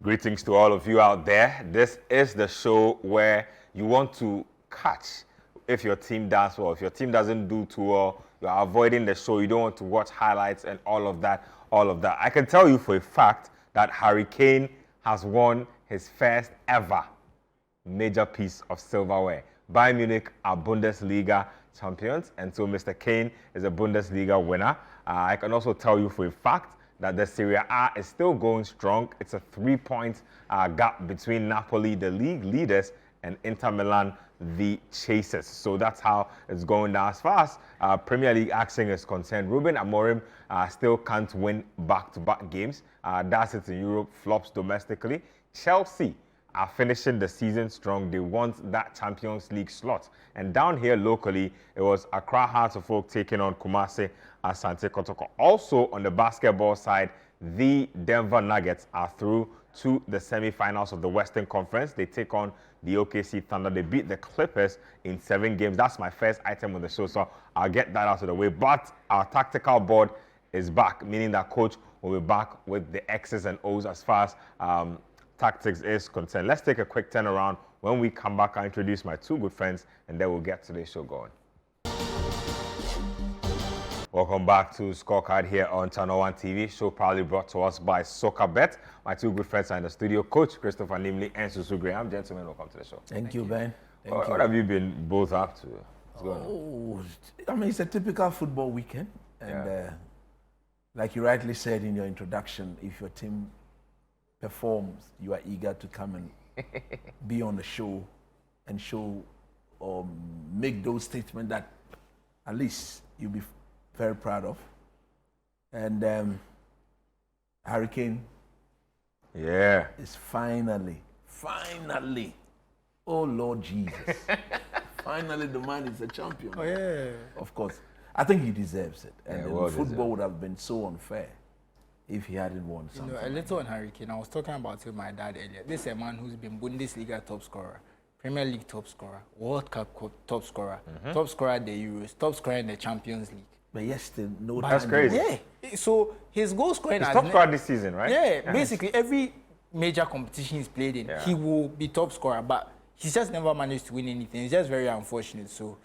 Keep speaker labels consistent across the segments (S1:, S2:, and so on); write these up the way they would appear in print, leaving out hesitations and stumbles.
S1: Greetings to all of you out there. This is the show where you want to catch if your team does well. If your team doesn't do too well, you're avoiding the show. You don't want to watch highlights and all of that. I can tell you for a fact that Harry Kane has won his first ever major piece of silverware. Bayern Munich are Bundesliga champions, and so Mr. Kane is a Bundesliga winner. I can also tell you for a fact that the Serie A is still going strong. It's a 3-point gap between Napoli, the league leaders, and Inter Milan, the chasers. So that's how it's going down. As far as Premier League action is concerned, Ruben Amorim still can't win back-to-back games. Does it in Europe, flops domestically. Chelsea are finishing the season strong. They want that Champions League slot. And down here locally, it was Accra Hearts of Oak taking on Kumasi Asante Kotoko. Also on the basketball side, the Denver Nuggets are through to the semi-finals of the Western Conference. They take on the OKC Thunder. They beat the Clippers in 7 games. That's my first item on the show, so I'll get that out of the way. But our tactical board is back, meaning that coach will be back with the X's and O's as far as tactics is concerned. Let's take a quick turnaround. When we come back, I'll introduce my two good friends, and then we'll get today's show going. Welcome back to Scorecard here on Channel 1 TV. Show proudly brought to us by Soccerbet. My two good friends are in the studio, Coach Christopher Nimley and Susu Graham. Gentlemen, welcome to the show.
S2: Thank you, Ben.
S1: What have you been both up to?
S2: I mean, it's a typical football weekend. And like you rightly said in your introduction, if your team performs, you are eager to come and be on the show and show or make those statements that at least you'll be very proud of. And Harry Kane is finally, oh Lord Jesus, finally the man is a champion.
S3: Oh yeah.
S2: Of course. I think he deserves it. And
S1: well
S2: football would have been so unfair if he hadn't won something.
S3: You know, a little on Harry Kane. I was talking about it with my dad earlier. This is a man who's been Bundesliga top scorer, Premier League top scorer, World Cup top scorer, top scorer at the Euros, top scorer in the Champions League.
S2: But yes, still no.
S1: That's crazy.
S3: Yeah. So his goal scoring
S1: He's top scorer this season, right?
S3: Yeah. Basically, every major competition he's played in, he will be top scorer. But he's just never managed to win anything. It's just very unfortunate. So,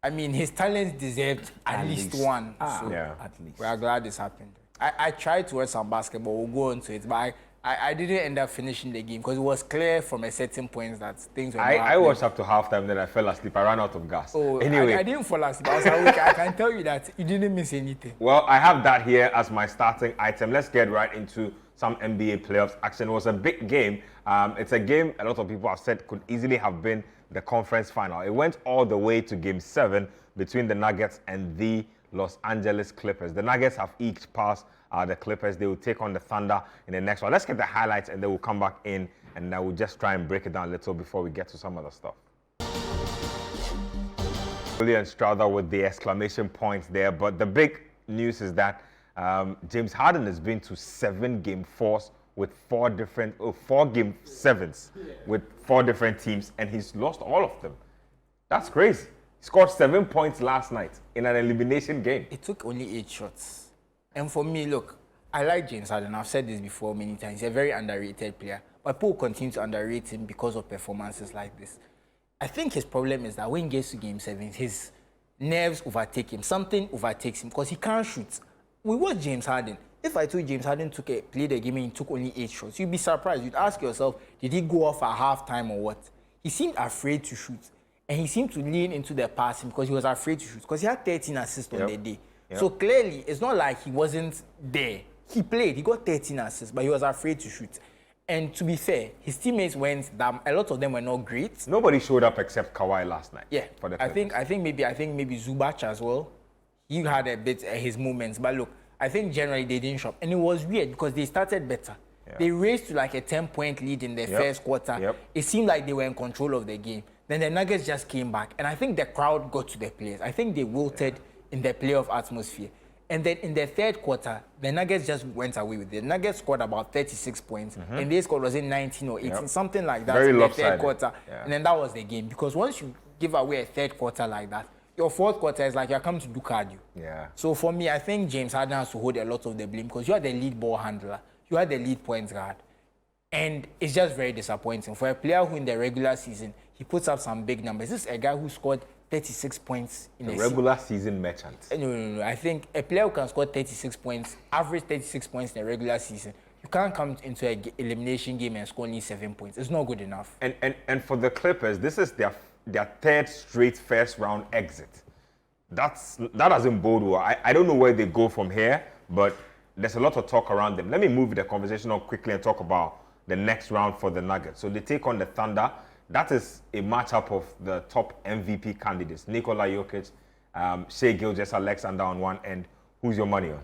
S3: I mean, his talents deserved at least one. So
S2: at least.
S3: We are glad this happened. I tried to watch some basketball. We'll go on to it, but I didn't end up finishing the game because it was clear from a certain point that things were not
S1: I watched up to halftime, then I fell asleep. I ran out of gas.
S3: Oh,
S1: anyway,
S3: I didn't fall asleep. I was awake. I can tell you that you didn't miss anything.
S1: Well, I have that here as my starting item. Let's get right into some NBA playoffs action. It was a big game. It's a game a lot of people have said could easily have been the conference final. It went all the way to Game 7 between the Nuggets and the Los Angeles Clippers. The Nuggets have eked past the Clippers. They will take on the Thunder in the next one. Let's get the highlights and then we'll come back in and I will just try and break it down a little before we get to some other stuff. Julian Strother with the exclamation points there, but the big news is that James Harden has been to 7 Game 4s with 4 Game 7s with 4 different teams, and he's lost all of them. That's crazy. He scored 7 points last night in an elimination game.
S3: It took only 8 shots. And for me, look, I like James Harden. I've said this before many times. He's a very underrated player. But people continue to underrate him because of performances like this. I think his problem is that when he gets to Game 7, his nerves overtake him. Something overtakes him because he can't shoot. We watch James Harden. If I told James Harden played a game and he took only 8 shots, you'd be surprised. You'd ask yourself, did he go off at halftime or what? He seemed afraid to shoot. And he seemed to lean into the passing because he was afraid to shoot. Because he had 13 assists on the day. So clearly, it's not like he wasn't there. He played. He got 13 assists, but he was afraid to shoot. And to be fair, his teammates went down. A lot of them were not great.
S1: Nobody showed up except Kawhi last night.
S3: Yeah,
S1: for the
S3: I think maybe Zubac as well. He had a bit his moments, but look, I think generally they didn't show up, and it was weird because they started better. They raced to like a 10-point lead in the first quarter. It seemed like they were in control of the game. Then the Nuggets just came back, and I think the crowd got to the players. I think they wilted in the playoff atmosphere. And then in the third quarter, the Nuggets just went away with it. The Nuggets scored about 36 points, and they scored, was it 19 or 18, something like that.
S1: Very
S3: in
S1: lopsided.
S3: The third quarter. And then that was the game. Because once you give away a third quarter like that, your fourth quarter is like you're coming to do cardio. So for me, I think James Harden has to hold a lot of the blame because you are the lead ball handler. You are the lead point guard. And it's just very disappointing. For a player who in the regular season, he puts up some big numbers. This is a guy who scored 36 points in
S1: a regular season merchant.
S3: No. I think a player who can score 36 points, average 36 points in a regular season, you can't come into an elimination game and score only 7 points. It's not good enough.
S1: And for the Clippers, this is their third straight first round exit. That doesn't bode well. I don't know where they go from here, but there's a lot of talk around them. Let me move the conversation on quickly and talk about the next round for the Nuggets. So they take on the Thunder. That is a matchup of the top MVP candidates. Nikola Jokic, Shai Gilgeous-Alexander on one end. Who's your money on?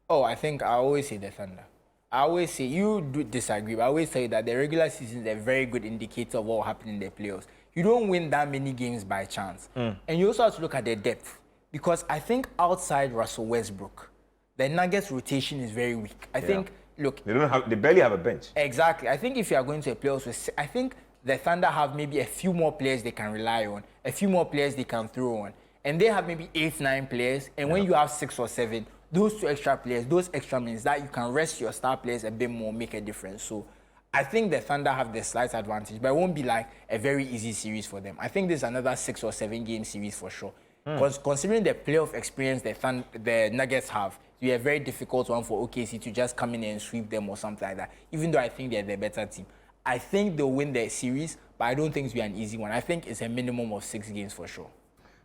S3: Oh, I think I always say the Thunder. I always say, you do disagree, but I always say that the regular season is a very good indicator of what will happen in the playoffs. You don't win that many games by chance. And you also have to look at the depth. Because I think outside Russell Westbrook, the Nuggets rotation is very weak. I think, look...
S1: They barely have a bench.
S3: Exactly. I think if you are going to a playoffs, I think the Thunder have maybe a few more players they can rely on, a few more players they can throw on. And they have maybe 8, 9 players. And when you have 6 or 7, those 2 extra players, those extra minutes that you can rest your star players a bit more, make a difference. So I think the Thunder have the slight advantage, but it won't be like a very easy series for them. I think this is another 6 or 7 game series for sure. Because considering the playoff experience the Nuggets have, it will be a very difficult one for OKC to just come in and sweep them or something like that, even though I think they're the better team. I think they'll win the series, but I don't think it'll be an easy one. I think it's a minimum of 6 games for sure.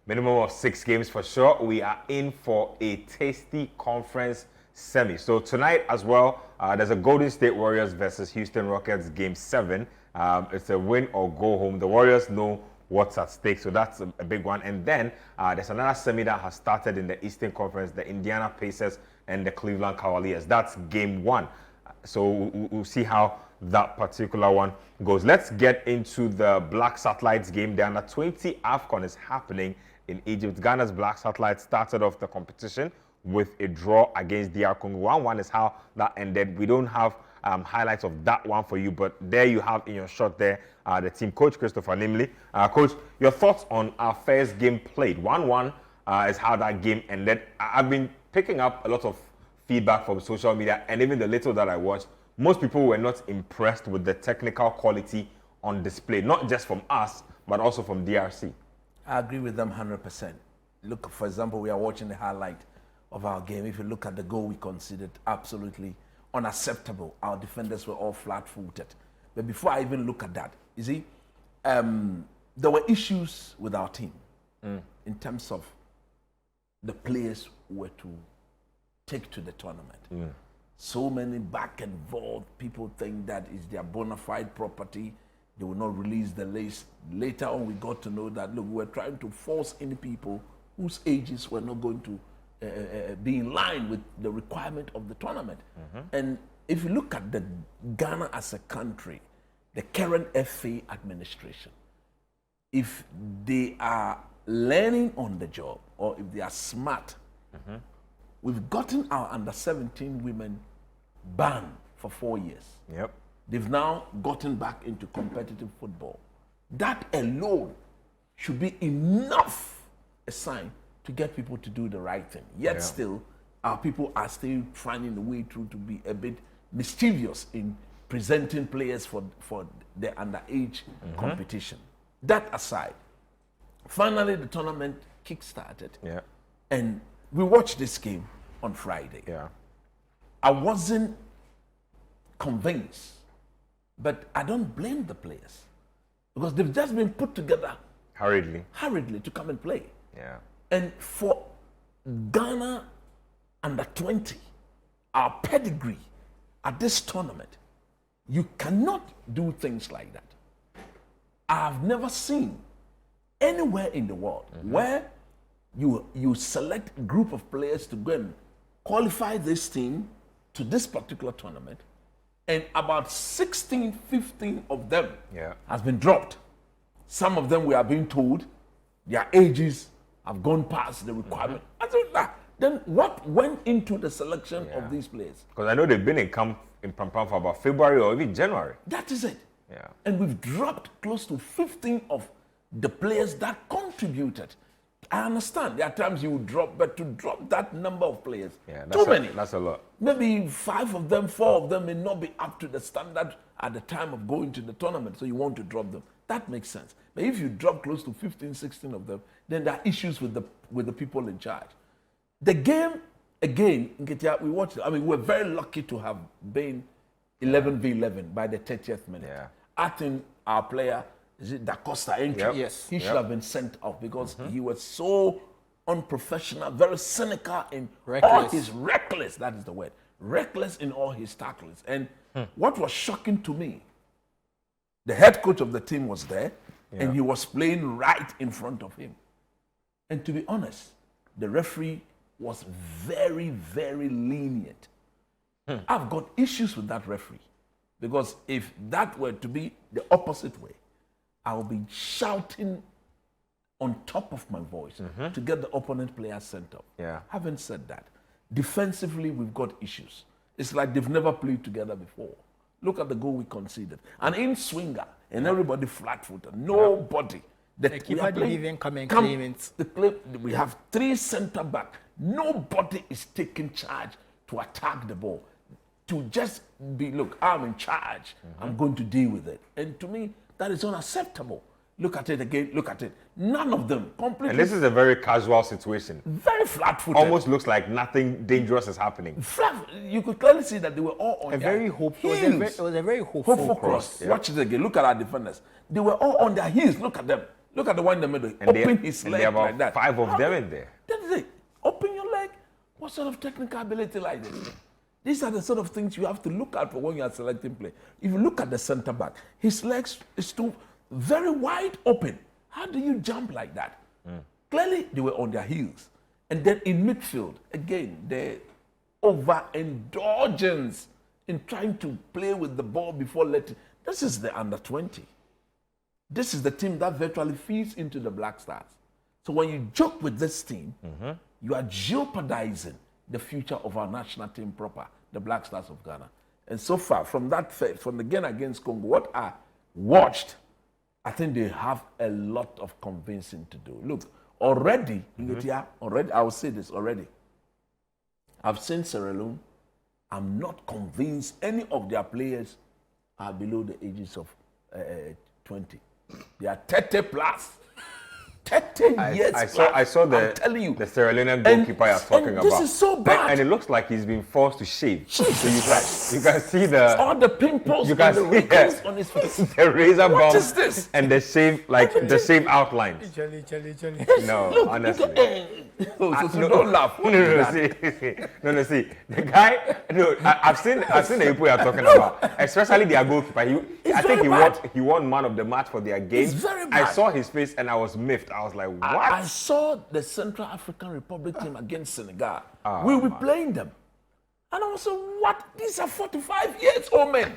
S1: Minimum of 6 games for sure. We are in for a tasty conference semi. So tonight as well, there's a Golden State Warriors versus Houston Rockets game 7. It's a win or go home. The Warriors know what's at stake, so that's a big one. And then there's another semi that has started in the Eastern Conference, the Indiana Pacers and the Cleveland Cavaliers. That's game 1. So we'll see how that particular one goes. Let's get into the Black Satellites game. The under-20 AFCON is happening in Egypt. Ghana's Black Satellites started off the competition with a draw against DR Congo. 1-1 is how that ended. We don't have highlights of that one for you, but there you have in your shot there the team coach, Christopher Nimley. Coach, your thoughts on our first game played? 1-1 is how that game ended. I've been picking up a lot of feedback from social media, and even the little that I watched, most people were not impressed with the technical quality on display, not just from us, but also from DRC.
S2: I agree with them 100%. Look, for example, we are watching the highlight of our game. If you look at the goal we considered, absolutely unacceptable. Our defenders were all flat-footed. But before I even look at that, you see, there were issues with our team in terms of the players who were to take to the tournament. So many back and forth. People think that is their bona fide property. They will not release the list. Later on, we got to know that, look, we were trying to force in people whose ages were not going to be in line with the requirement of the tournament. And if you look at the Ghana as a country, the current FA administration, if they are learning on the job or if they are smart, we've gotten our under-17 women banned for 4 years.
S1: Yep.
S2: They've now gotten back into competitive football. That alone should be enough a sign to get people to do the right thing. Yet still, our people are still finding a way through to be a bit mischievous in presenting players for the underage competition. That aside, finally the tournament kick-started.
S1: Yeah.
S2: And we watched this game on Friday.
S1: Yeah.
S2: I wasn't convinced, but I don't blame the players because they've just been put together hurriedly to come and play.
S1: Yeah.
S2: And for Ghana under 20, our pedigree at this tournament, you cannot do things like that. I've never seen anywhere in the world where you select a group of players to go and qualify this team to this particular tournament, and about 16, 15 of them has been dropped. Some of them we are being told their ages have gone past the requirement. I thought that. Then what went into the selection of these players?
S1: Because I know they've been in camp in Pampam for about February or even January.
S2: That is it.
S1: Yeah.
S2: And we've dropped close to 15 of the players that contributed I understand. There are times you would drop, but to drop that number of players,
S1: too
S2: many.
S1: That's a lot.
S2: Maybe 5 of them, 4 of them may not be up to the standard at the time of going to the tournament, so you want to drop them. That makes sense. But if you drop close to 15, 16 of them, then there are issues with the people in charge. The game, again, Nketia, we watched it. I mean, we're very lucky to have been 11v11 by the 30th minute.
S1: Yeah.
S2: I think our player, is it Da Costa entry?
S1: Yep.
S3: Yes.
S2: He should have been sent off because he was so unprofessional, very cynical in all his reckless, that is the word, reckless in all his tackles. And what was shocking to me, the head coach of the team was there and he was playing right in front of him. And to be honest, the referee was very, very lenient. I've got issues with that referee because if that were to be the opposite way, I will be shouting on top of my voice to get the opponent player sent off.
S1: Yeah.
S2: Having said that, defensively, we've got issues. It's like they've never played together before. Look at the goal we conceded. An in-swinger, and everybody flat-footed. Nobody.
S3: The keeper didn't even come and claim it.
S2: We have 3 centre-back. Nobody is taking charge to attack the ball. To just be, look, I'm in charge. I'm going to deal with it. And to me, that is unacceptable. Look at it again, look at it. None of them completely.
S1: And this is a very casual situation.
S2: Very flat-footed.
S1: Almost looks like nothing dangerous is happening.
S2: You could clearly see that they were all on their
S3: hopeful.
S2: heels.
S3: It was a very hopeful
S2: cross. Watch it again. Look at our defenders. They were all on their heels. Look at them. Look at the one in the middle. Open his leg
S1: there are about
S2: like that.
S1: 5 of them in there.
S2: That is it. Open your leg. What sort of technical ability like this? These are the sort of things you have to look at for when you are selecting play. If you look at the centre back, his legs is too very wide open. How do you jump like that? Clearly, they were on their heels. And then in midfield, again, the overindulgence in trying to play with the ball before letting. This is the under-20. This is the team that virtually feeds into the Black Stars. So when you joke with this team, you are jeopardizing the future of our national team proper, the Black Stars of Ghana. And so far, from the game against Congo, what I watched, I think they have a lot of convincing to do. Look, already, I will say this already. I've seen Sierra Leone. I'm not convinced any of their players are below the ages of 20. They are 30 plus. 30 years plus.
S1: I saw
S2: I'm telling you.
S1: the Sierra Leonean goalkeeper you're talking about.
S2: This is so bad.
S1: And it looks like he's been forced to shave.
S2: Jesus
S1: So you can see the
S2: all the pimples
S1: you can
S2: and the
S1: see
S2: wrinkles on his face.
S1: the razor bump.
S2: What is this?
S1: And the same the same outlines.
S3: Charlie.
S1: No,
S2: Look,
S1: honestly.
S2: So don't laugh.
S1: No, see, the guy. No, I've seen the people you're talking about, especially their goalkeeper. I think he won man of the match for their game.
S2: It's very bad.
S1: I saw his face and I was miffed. I was like, what?
S2: I saw the Central African Republic team against Senegal. We were playing them. And I was like, what? These are 45 years old men.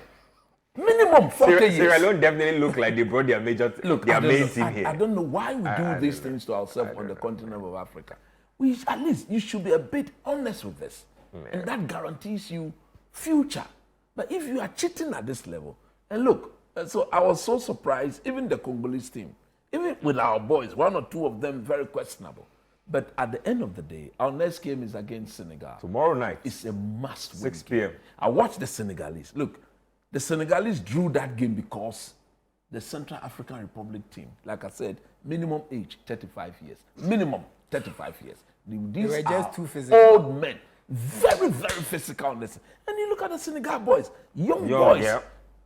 S2: Minimum 40 years.
S1: Sierra Leone definitely look like they brought their main team here.
S2: I don't know why we do these things to ourselves on the continent of Africa. At least you should be a bit honest with this. And that guarantees you future. But if you are cheating at this level, and look, so I was so surprised, even the Congolese team, even with our boys, 1 or 2 of them very questionable. But at the end of the day, our next game is against Senegal.
S1: Tomorrow night.
S2: It's a must-win.
S1: 6 p.m.
S2: I watched the Senegalese. Look, the Senegalese drew that game because the Central African Republic team, like I said, minimum age 35 years. Minimum 35 years. These
S3: were just
S2: are
S3: too physical.
S2: old men, very, very physical. And you look at the Senegal boys, young boys.
S1: Yeah.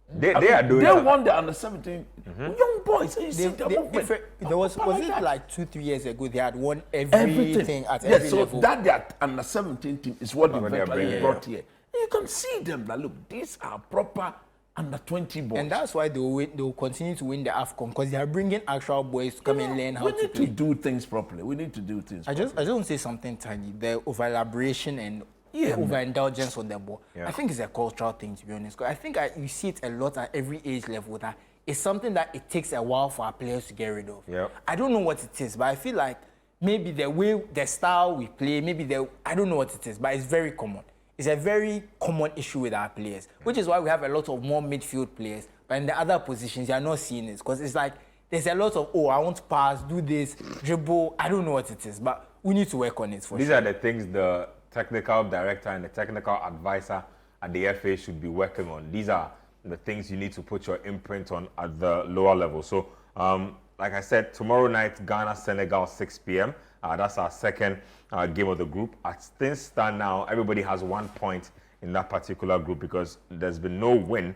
S1: They are doing
S2: They
S1: something.
S2: won the under 17. Young boys, and you see the movement.
S3: Was it like 2-3 years ago they had won everything at every
S2: so
S3: level?
S2: that their under 17 team is what they
S1: What they are
S2: eventually
S1: bringing,
S2: brought here. And you can see them that look, these are proper under 20 boys.
S3: And that's why they will continue to win the AFCON, because they are bringing actual boys to come and learn how to play.
S2: We need to do things properly. We need to do things
S3: I just want to say something tiny. The over-elaboration and overindulgence on the ball.
S1: Yeah.
S3: I think it's a cultural thing, to be honest. 'Cause I think you see it a lot at every age level. That it's something that it takes a while for our players to get rid of.
S1: Yep.
S3: I don't know what it is, but I feel like maybe the style we play, I don't know what it is, but it's very common. It's a very common issue with our players, which is why we have a lot of more midfield players. But in the other positions, you are not seeing it, because it's like there's a lot of, oh, I want to pass, do this, dribble. I don't know what it is, but we need to work on it for
S1: These
S3: sure.
S1: are the things the technical director and the technical advisor at the FA should be working on. These are the things you need to put your imprint on at the lower level. So, like I said, tomorrow night, Ghana, Senegal, 6 p.m. That's our second game of the group. As things stand now, everybody has 1 point in that particular group because there's been no win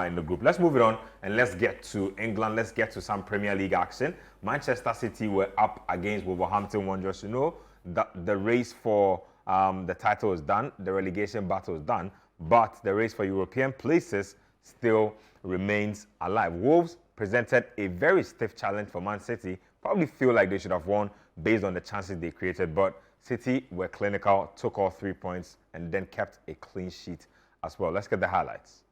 S1: in the group. Let's move it on and let's get to England. Let's get to some Premier League action. Manchester City were up against Wolverhampton Wanderers. You know that the race for the title is done, the relegation battle is done, but the race for European places still remains alive. Wolves presented a very stiff challenge for Man City. Probably feel like they should have won based on the chances they created, but City were clinical, took all 3 points, and then kept a clean sheet as well. Let's get the highlights.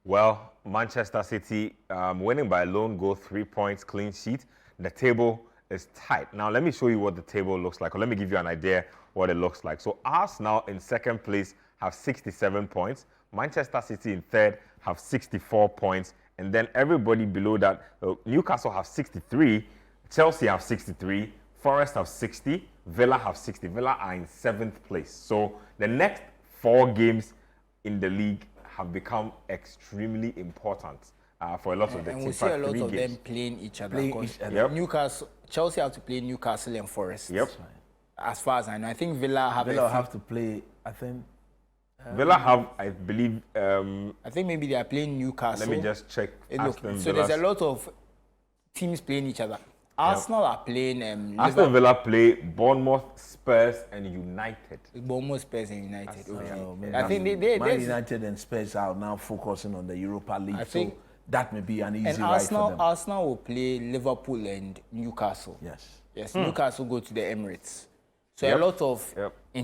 S1: Well, Manchester City winning by a lone goal, 3 points, clean sheet. The table is tight. Now, let me show you what the table looks like, or let me give you an idea what it looks like. So, Arsenal in second place have 67 points. Manchester City in third have 64 points. And then everybody below that, Newcastle have 63, Chelsea have 63, Forest have 60, Villa have 60. Villa are in 7th place. So the next 4 games in the league have become extremely important for a lot of the teams.
S3: And we see a lot of them playing each other.
S1: Yep.
S3: Newcastle, Chelsea have to play Newcastle and Forest.
S1: Yep.
S3: As far as I know, I think Villa
S2: have to play, I think.
S1: Villa have, I believe.
S3: I think maybe they are playing Newcastle.
S1: Let me just check.
S3: So there's a lot of teams playing each other. Arsenal are playing.
S1: Aston Villa play Bournemouth, Spurs, and United.
S3: Bournemouth, Spurs, and United.
S2: I think Man United and Spurs are now focusing on the Europa League. I think that may be an easy ride for them.
S3: Arsenal will play Liverpool and Newcastle. Yes. Newcastle go to the Emirates. So a lot of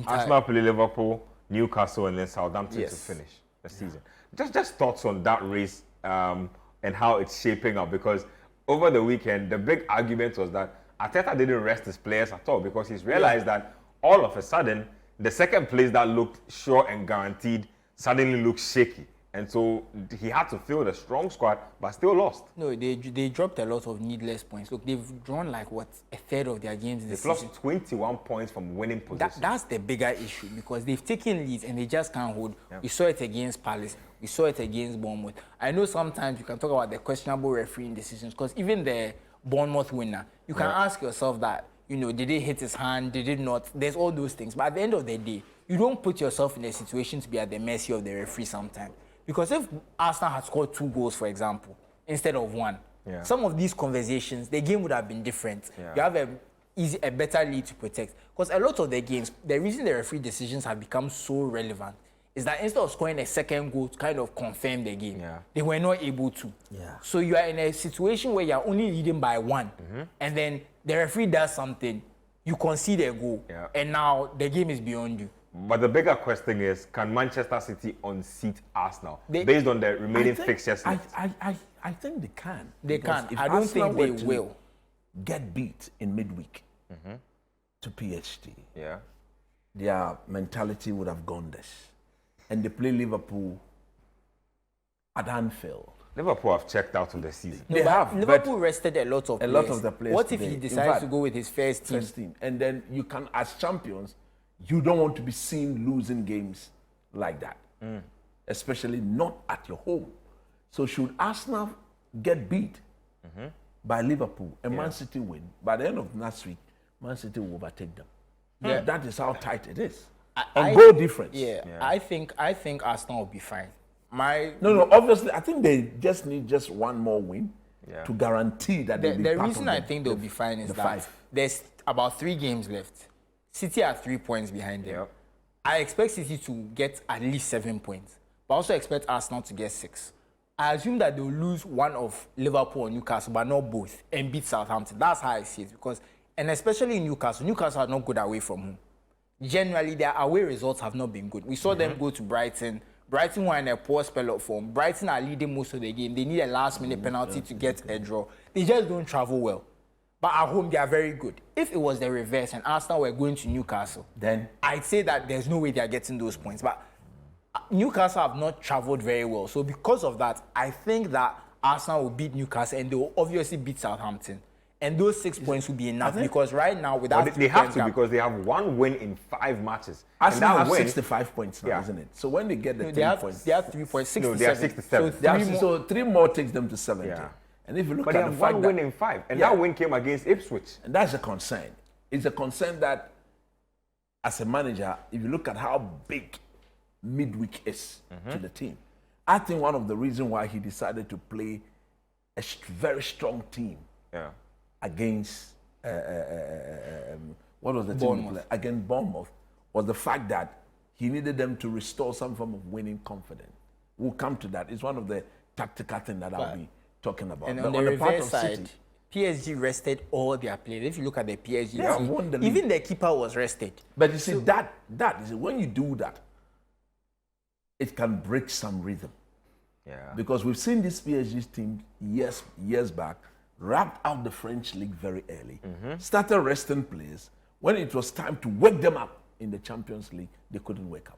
S1: Arsenal play Liverpool, Newcastle, and then Southampton to finish the season. Just thoughts on that race and how it's shaping up, because over the weekend, the big argument was that Arteta didn't rest his players at all because he's realized that all of a sudden, the second place that looked sure and guaranteed suddenly looked shaky. And so he had to field a strong squad, but still lost.
S3: No, they dropped a lot of needless points. Look, they've drawn like, what, a third of their games this season.
S1: They've lost 21 points from winning positions.
S3: That's the bigger issue because they've taken leads and they just can't hold. We saw it against Palace. We saw it against Bournemouth. I know sometimes you can talk about the questionable refereeing decisions because even the Bournemouth winner, you can ask yourself that, did they hit his hand? Did it not? There's all those things. But at the end of the day, you don't put yourself in a situation to be at the mercy of the referee sometimes. Because if Arsenal had scored 2 goals, for example, instead of 1, some of these conversations, the game would have been different. You have a better lead to protect. Because a lot of the games, the reason the referee decisions have become so relevant is that instead of scoring a second goal to kind of confirm the game, they were not able to. So you are in a situation where you are only leading by 1, and then the referee does something, you concede a goal, and now the game is beyond you.
S1: But the bigger question is, can Manchester City unseat Arsenal based on the remaining fixtures?
S2: I think they can.
S3: They can. I don't think they will
S2: get beat in midweek to PHT.
S1: Yeah.
S2: Their mentality would have gone this. And they play Liverpool at Anfield.
S1: Liverpool have checked out of the season.
S2: They have.
S3: Liverpool rested a lot of
S2: the players.
S3: What if he decides to go with his first team?
S2: And then you can, as champions, you don't want to be seen losing games like that, especially not at your home. So should Arsenal get beat by Liverpool and Man City win, by the end of next week, Man City will overtake them. That is how tight it is. On goal difference.
S3: I think Arsenal will be fine.
S2: No, obviously, I think they just need one more win to guarantee that they'll be part of
S3: the reason I think they'll be fine is that there's about 3 games left. City are 3 points behind them. I expect City to get at least 7 points, but I also expect Arsenal to get 6. I assume that they'll lose one of Liverpool or Newcastle, but not both, and beat Southampton. That's how I see it. And especially in Newcastle are not good away from home. Generally, their away results have not been good. We saw them go to Brighton. Brighton were in a poor spell of form. Brighton are leading most of the game. They need a last-minute penalty to get a draw. They just don't travel well. But at home, they are very good. If it was the reverse and Arsenal were going to Newcastle, then I'd say that there's no way they are getting those points. But Newcastle have not traveled very well. So because of that, I think that Arsenal will beat Newcastle and they will obviously beat Southampton. And those 6 points will be enough because right now without
S1: Well, they have to because they have 1 win in 5 matches.
S2: Arsenal
S1: and
S2: have
S1: that win,
S2: 65 points now, isn't it? So when they get the 3 points,
S3: they have 3 points, 67.
S1: No, they have 67.
S2: so 3 more takes them to 70.
S1: Yeah.
S2: And if you look
S1: but
S2: at
S1: they
S2: the
S1: have
S2: fact
S1: 1
S2: that,
S1: win in 5, and that win came against Ipswich.
S2: and that's a concern. It's a concern that, as a manager, if you look at how big midweek is to the team, I think one of the reasons why he decided to play a very strong team against what was the team against Bournemouth was the fact that he needed them to restore some form of winning confidence. We'll come to that. It's one of the tactical things that I'll be talking about.
S3: And
S2: but
S3: on the
S2: part
S3: reverse
S2: of
S3: side,
S2: Citi,
S3: PSG rested all their players. If you look at the PSG team,
S2: won the league.
S3: even the keeper was rested.
S2: But you see, that is when you do that, it can break some rhythm.
S1: Yeah.
S2: Because we've seen this PSG team years back, wrapped out the French league very early, started resting players. When it was time to wake them up in the Champions League, they couldn't wake up.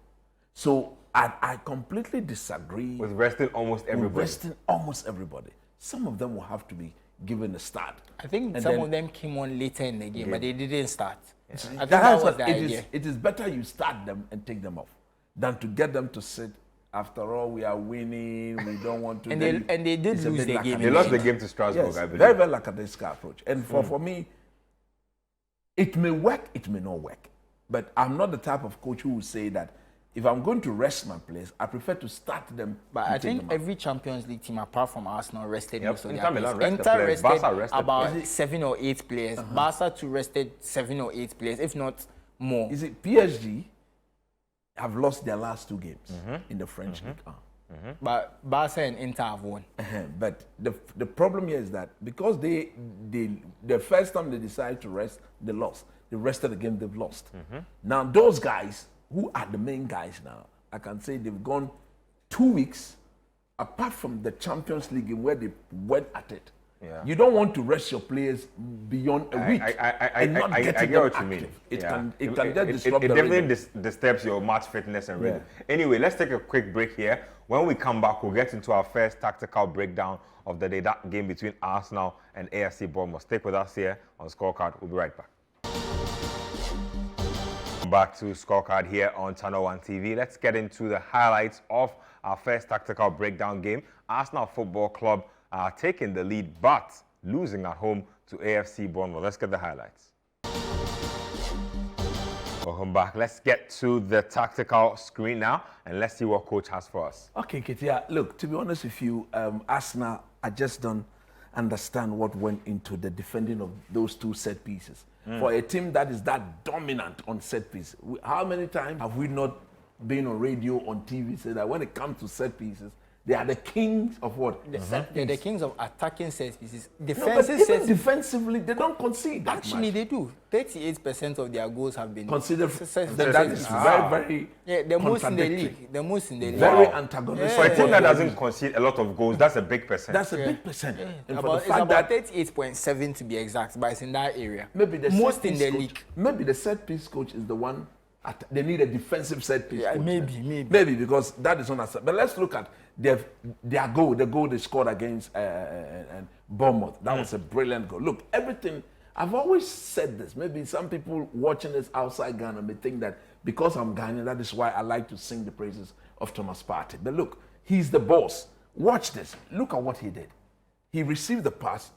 S2: So I completely disagree
S1: With resting almost everybody.
S2: Some of them will have to be given a start.
S3: I think
S2: And
S3: some
S2: then-
S3: of them came on later in the game, but they didn't start. I think that
S2: That's
S3: was
S2: what
S3: the idea.
S2: it is better you start them and take them off than to get them to sit. After all, we are winning. We don't want to.
S3: And they did
S2: it's a
S3: lose
S2: bit
S3: the
S2: like
S3: game.
S1: They lost the game to Strasbourg,
S2: Yes,
S1: I believe.
S2: very, very lackadaisical approach. And for me, it may work, it may not work. But I'm not the type of coach who will say that if I'm going to rest my players, I prefer to start them.
S3: But
S2: and
S3: I
S2: take
S3: think
S2: them out.
S3: every Champions League team, apart from Arsenal, rested most of their
S1: Inter Milan
S3: players.
S1: rested players. Barca rested
S3: about
S1: players.
S3: 7 or 8 players. Barca too rested 7 or 8 players, if not more.
S2: Is it PSG have lost their last 2 games in the French league?
S3: But Barca and Inter have won.
S2: But the problem here is that because the first time they decided to rest, they lost. They rested again, they've lost. Now those guys who are the main guys now, I can say they've gone 2 weeks apart from the Champions League in where they went at it.
S1: Yeah.
S2: You don't want to rest your players beyond a week and not
S1: I
S2: getting
S1: get
S2: them
S1: what you
S2: active.
S1: mean.
S2: It
S1: Yeah.
S2: can just disrupt
S1: it
S2: the
S1: definitely
S2: rhythm.
S1: disturbs your match fitness and rhythm. Anyway, let's take a quick break here. When we come back, we'll get into our first tactical breakdown of the day, that game between Arsenal and AFC Bournemouth. Stick with us here on Scorecard. We'll be right back. Back to Scorecard here on Channel 1 TV. Let's get into the highlights of our first tactical breakdown game. Arsenal Football Club are taking the lead, but losing at home to AFC Bournemouth. Let's get the highlights. Welcome back. Let's get to the tactical screen now, and let's see what coach has for us.
S2: Okay, Kit, yeah, look, to be honest with you, Arsenal, I just don't understand what went into the defending of those 2 set pieces. For a team that is that dominant on set pieces, how many times have we not been on radio, on TV, say that when it comes to set pieces, they are the kings of what?
S3: They're the kings of attacking set pieces.
S2: No, but
S3: Defensive
S2: even
S3: set
S2: defensively, they don't concede that
S3: Actually,
S2: much.
S3: they do. 38% of their goals have been
S2: Considered
S3: set
S2: that
S3: pieces.
S2: is very, very
S3: Yeah, the most in the
S2: contradictory.
S3: league. The most in the league.
S2: Very
S1: Wow.
S2: antagonistic.
S1: For a team that doesn't concede a lot of goals, that's a big percent.
S2: That's a big percent. And for the
S3: It's
S2: fact
S3: about
S2: that
S3: 38.7 to be exact, but it's in that area.
S2: maybe the
S3: most
S2: set
S3: in
S2: piece
S3: the
S2: coach,
S3: league.
S2: maybe the set piece coach is the one. They need a defensive set piece.
S3: Yeah,
S2: coach
S3: maybe,
S2: then. Maybe because that is not. But let's look at their goal. The goal they scored against Bournemouth. That was a brilliant goal. Look, everything. I've always said this. Maybe some people watching this outside Ghana may think that because I'm Ghanaian, that is why I like to sing the praises of Thomas Partey. But look, he's the boss. Watch this. Look at what he did. He received the pass,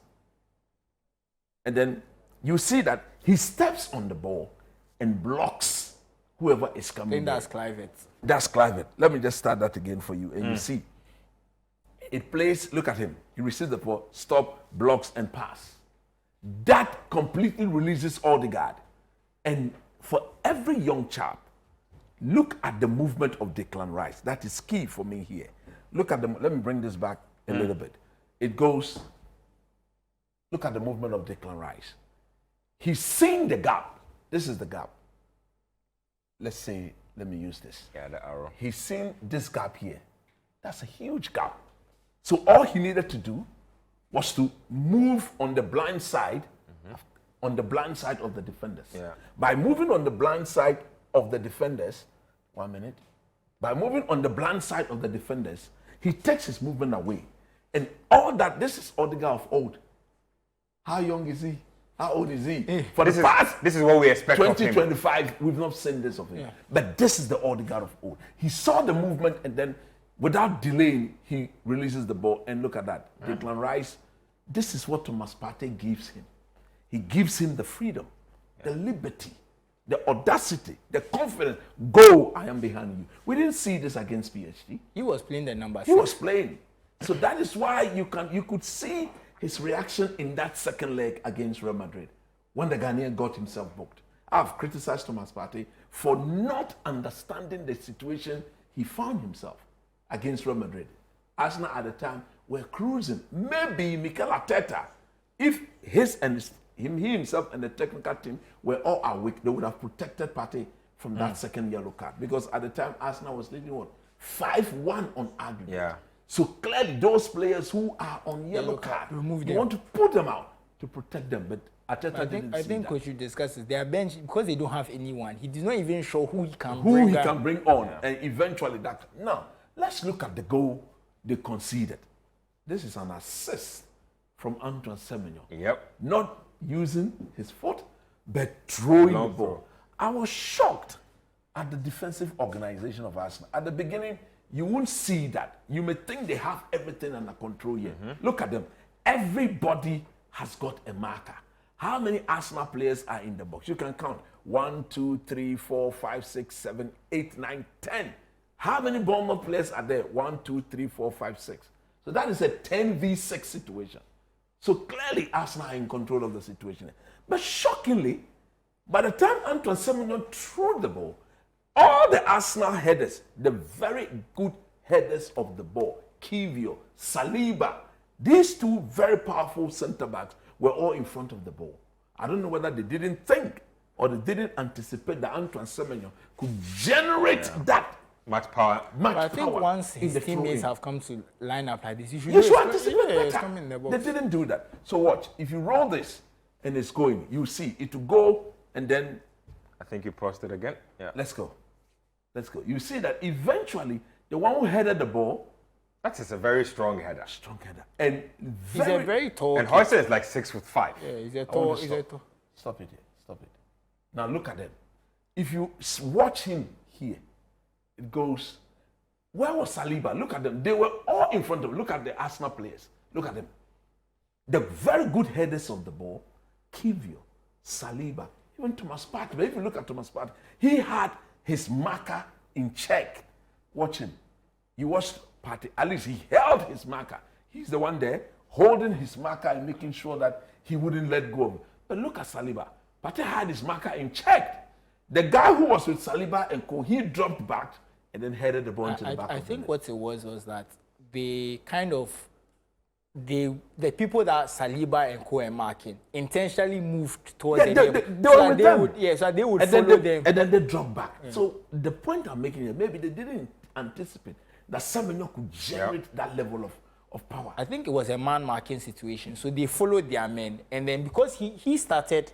S2: and then you see that he steps on the ball and blocks whoever is
S3: I
S2: coming.
S3: think
S2: there.
S3: that's Clivett.
S2: That's Clivett. Let me just start that again for you. And you see, it plays, look at him. He receives the ball, stop, blocks, and pass. That completely releases Odegaard. And for every young chap, look at the movement of Declan Rice. That is key for me here. Look at let me bring this back a little bit. It goes, look at the movement of Declan Rice. He's seeing the gap. This is the gap. Let's say, let me use this.
S1: Yeah, the arrow.
S2: He's seen this gap here. That's a huge gap. So all he needed to do was to move on the blind side, on the blind side of the defenders.
S1: Yeah.
S2: By moving on the blind side of the defenders, 1 minute. By moving on the blind side of the defenders, he takes his movement away. And all that, this is Odegaard of old. How young is he? How old is he? For
S1: this
S2: the past
S1: this is what we expect of him.
S2: 2025, we've not seen this of him.
S3: Yeah.
S2: But this is the Odegaard of old. He saw the movement and then, without delaying, he releases the ball. And look at that. Declan Rice, this is what Thomas Partey gives him. He gives him the freedom, the liberty, the audacity, the confidence. Go, I am behind you. We didn't see this against PSG.
S3: He was playing the number
S2: He
S3: six.
S2: was playing. So that is why you could see his reaction in that second leg against Real Madrid when the Ghanaian got himself booked. I've criticized Thomas Partey for not understanding the situation he found himself against Real Madrid. Arsenal at the time were cruising. Maybe Mikel Arteta, if he himself and the technical team were all awake, they would have protected Partey from that second yellow card. Because at the time, Arsenal was leading what? 5-1 on aggregate.
S1: Yeah.
S2: So clearly, those players who are on yellow card,
S3: remove
S2: you
S3: them.
S2: want to put them out to protect them. But Arteta
S3: I
S2: didn't
S3: think
S2: see that.
S3: Coach, you discuss is their bench because they don't have anyone. He did not even show who he can
S2: Who
S3: bring.
S2: he can bring on, and eventually that. Now, let's look at the goal they conceded. This is an assist from Antoine Semenyo.
S1: Yep.
S2: Not using his foot, but throwing
S1: Long
S2: the ball.
S1: throw.
S2: I was shocked at the defensive organization of Arsenal. At the beginning, you won't see that. You may think they have everything under control here. Look at them. Everybody has got a marker. How many Arsenal players are in the box? You can count. 1, 2, 3, 4, 5, 6, 7, 8, 9, 10. How many Bournemouth players are there? 1, 2, 3, 4, 5, 6. So that is a 10v6 situation. So clearly Arsenal are in control of the situation. But shockingly, by the time Antoine Semenyo threw the ball, all the Arsenal headers, the very good headers of the ball, Kivio, Saliba, these two very powerful centre-backs were all in front of the ball. I don't know whether they didn't think or they didn't anticipate that Antoine Semenyo could generate that
S1: Much power.
S2: much
S3: But I think
S2: power
S3: once
S2: in
S3: his
S2: the
S3: teammates
S2: throw-in.
S3: have come to line up like this, you should,
S2: You
S3: know
S2: should
S3: it's-
S2: anticipate
S3: yeah, it's coming in the
S2: better.
S3: box.
S2: They didn't do that. So watch, if you roll this and it's going, you see it will go and then
S1: I think you paused it again. Yeah.
S2: let's go. Let's go. You see that eventually the one who headed the ball,
S1: That is a very strong header.
S2: strong header, and
S3: He's a very tall.
S1: And
S3: kid.
S1: Hoyser is like 6'5".
S3: Yeah, he's a
S2: I want
S3: tall.
S2: to
S3: He's a tall.
S2: Stop it here. Stop it. Now look at them. If you watch him here, it goes. Where was Saliba? Look at them. They were all in front of him. Look at the Arsenal players. Look at them. The very good headers of the ball, Kivio, Saliba, even Thomas Partey. But if you look at Thomas Partey, he had his marker in check. Watch him. You watched Partey. At least he held his marker. He's the one there holding his marker and making sure that he wouldn't let go of it. But look at Saliba. Partey had his marker in check. The guy who was with Saliba and Co, he dropped back and then headed the ball into the back
S3: I
S2: of the
S3: think
S2: net.
S3: what it was that they kind of the people that Saliba and Co are marking intentionally moved towards
S2: Yeah,
S3: them
S2: they
S3: so
S2: were
S3: that
S2: with
S3: they
S2: them.
S3: would so they would
S2: and
S3: follow
S2: then
S3: them.
S2: and then they drop back. So the point I'm making here, maybe they didn't anticipate that Semenyo could generate that level of power.
S3: I think it was a man marking situation, so they followed their men, and then because he started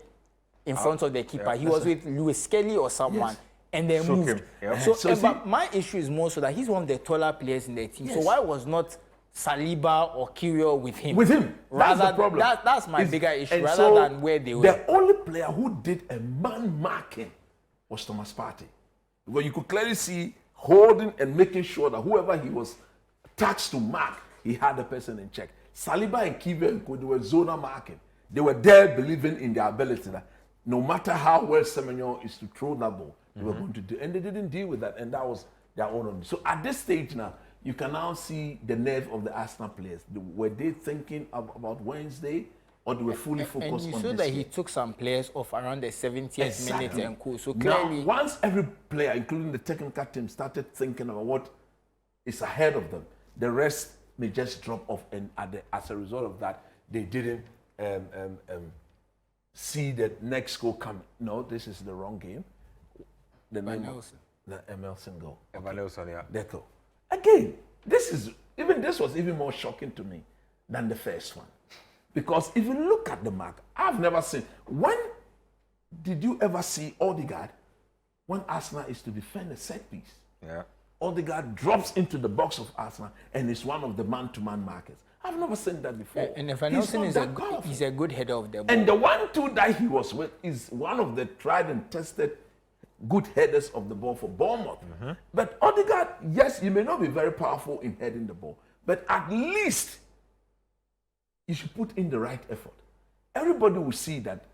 S3: in front of the keeper, he was with Lewis Kelly or someone.
S2: Yes.
S3: And then
S1: Shook
S3: moved.
S1: him. Yep.
S3: So,
S2: So
S3: but my issue is more so that he's one of the taller players in the team. So
S2: Yes.
S3: why was not Saliba or Kyrgios with him?
S2: With him, that's
S3: Rather,
S2: the problem.
S3: That's my
S2: It's-
S3: bigger issue,
S2: and
S3: rather
S2: so
S3: than where they were.
S2: The only player who did a man marking was Thomas Partey. Because you could clearly see holding and making sure that whoever he was touched to mark, he had the person in check. Saliba and Kivio and Co, they were zonal marking. They were there believing in their ability that no matter how well Semenyo is to throw that ball, they were going to do. And they didn't deal with that, and that was their own. So at this stage now, you can now see the nerve of the Arsenal players. Were they thinking about Wednesday, or they were fully focused
S3: and you
S2: on
S3: saw
S2: this
S3: that
S2: game?
S3: he took some players off around the 70th minute and cool. So
S2: Now,
S3: clearly,
S2: once every player, including the technical team, started thinking about what is ahead of them, the rest may just drop off. And as a result of that, they didn't see the next goal coming. No, this is the wrong game. The
S3: By
S2: name-
S3: Nelson.
S2: The Emerson goal.
S1: Evan Nelson, yeah.
S2: There go. Again, this was even more shocking to me than the first one. Because if you look at the mark, I've never seen. When did you ever see Odegaard when Arsenal is to defend a set piece?
S1: Yeah.
S2: Odegaard drops into the box of Arsenal and is one of the man-to-man markers. I've never seen that before.
S3: And Evan Nelson is a good header of the ball.
S2: And the 1-2 that he was with is one of the tried and tested good headers of the ball for Bournemouth. But Odegaard, yes, you may not be very powerful in heading the ball, but at least you should put in the right effort. Everybody will see that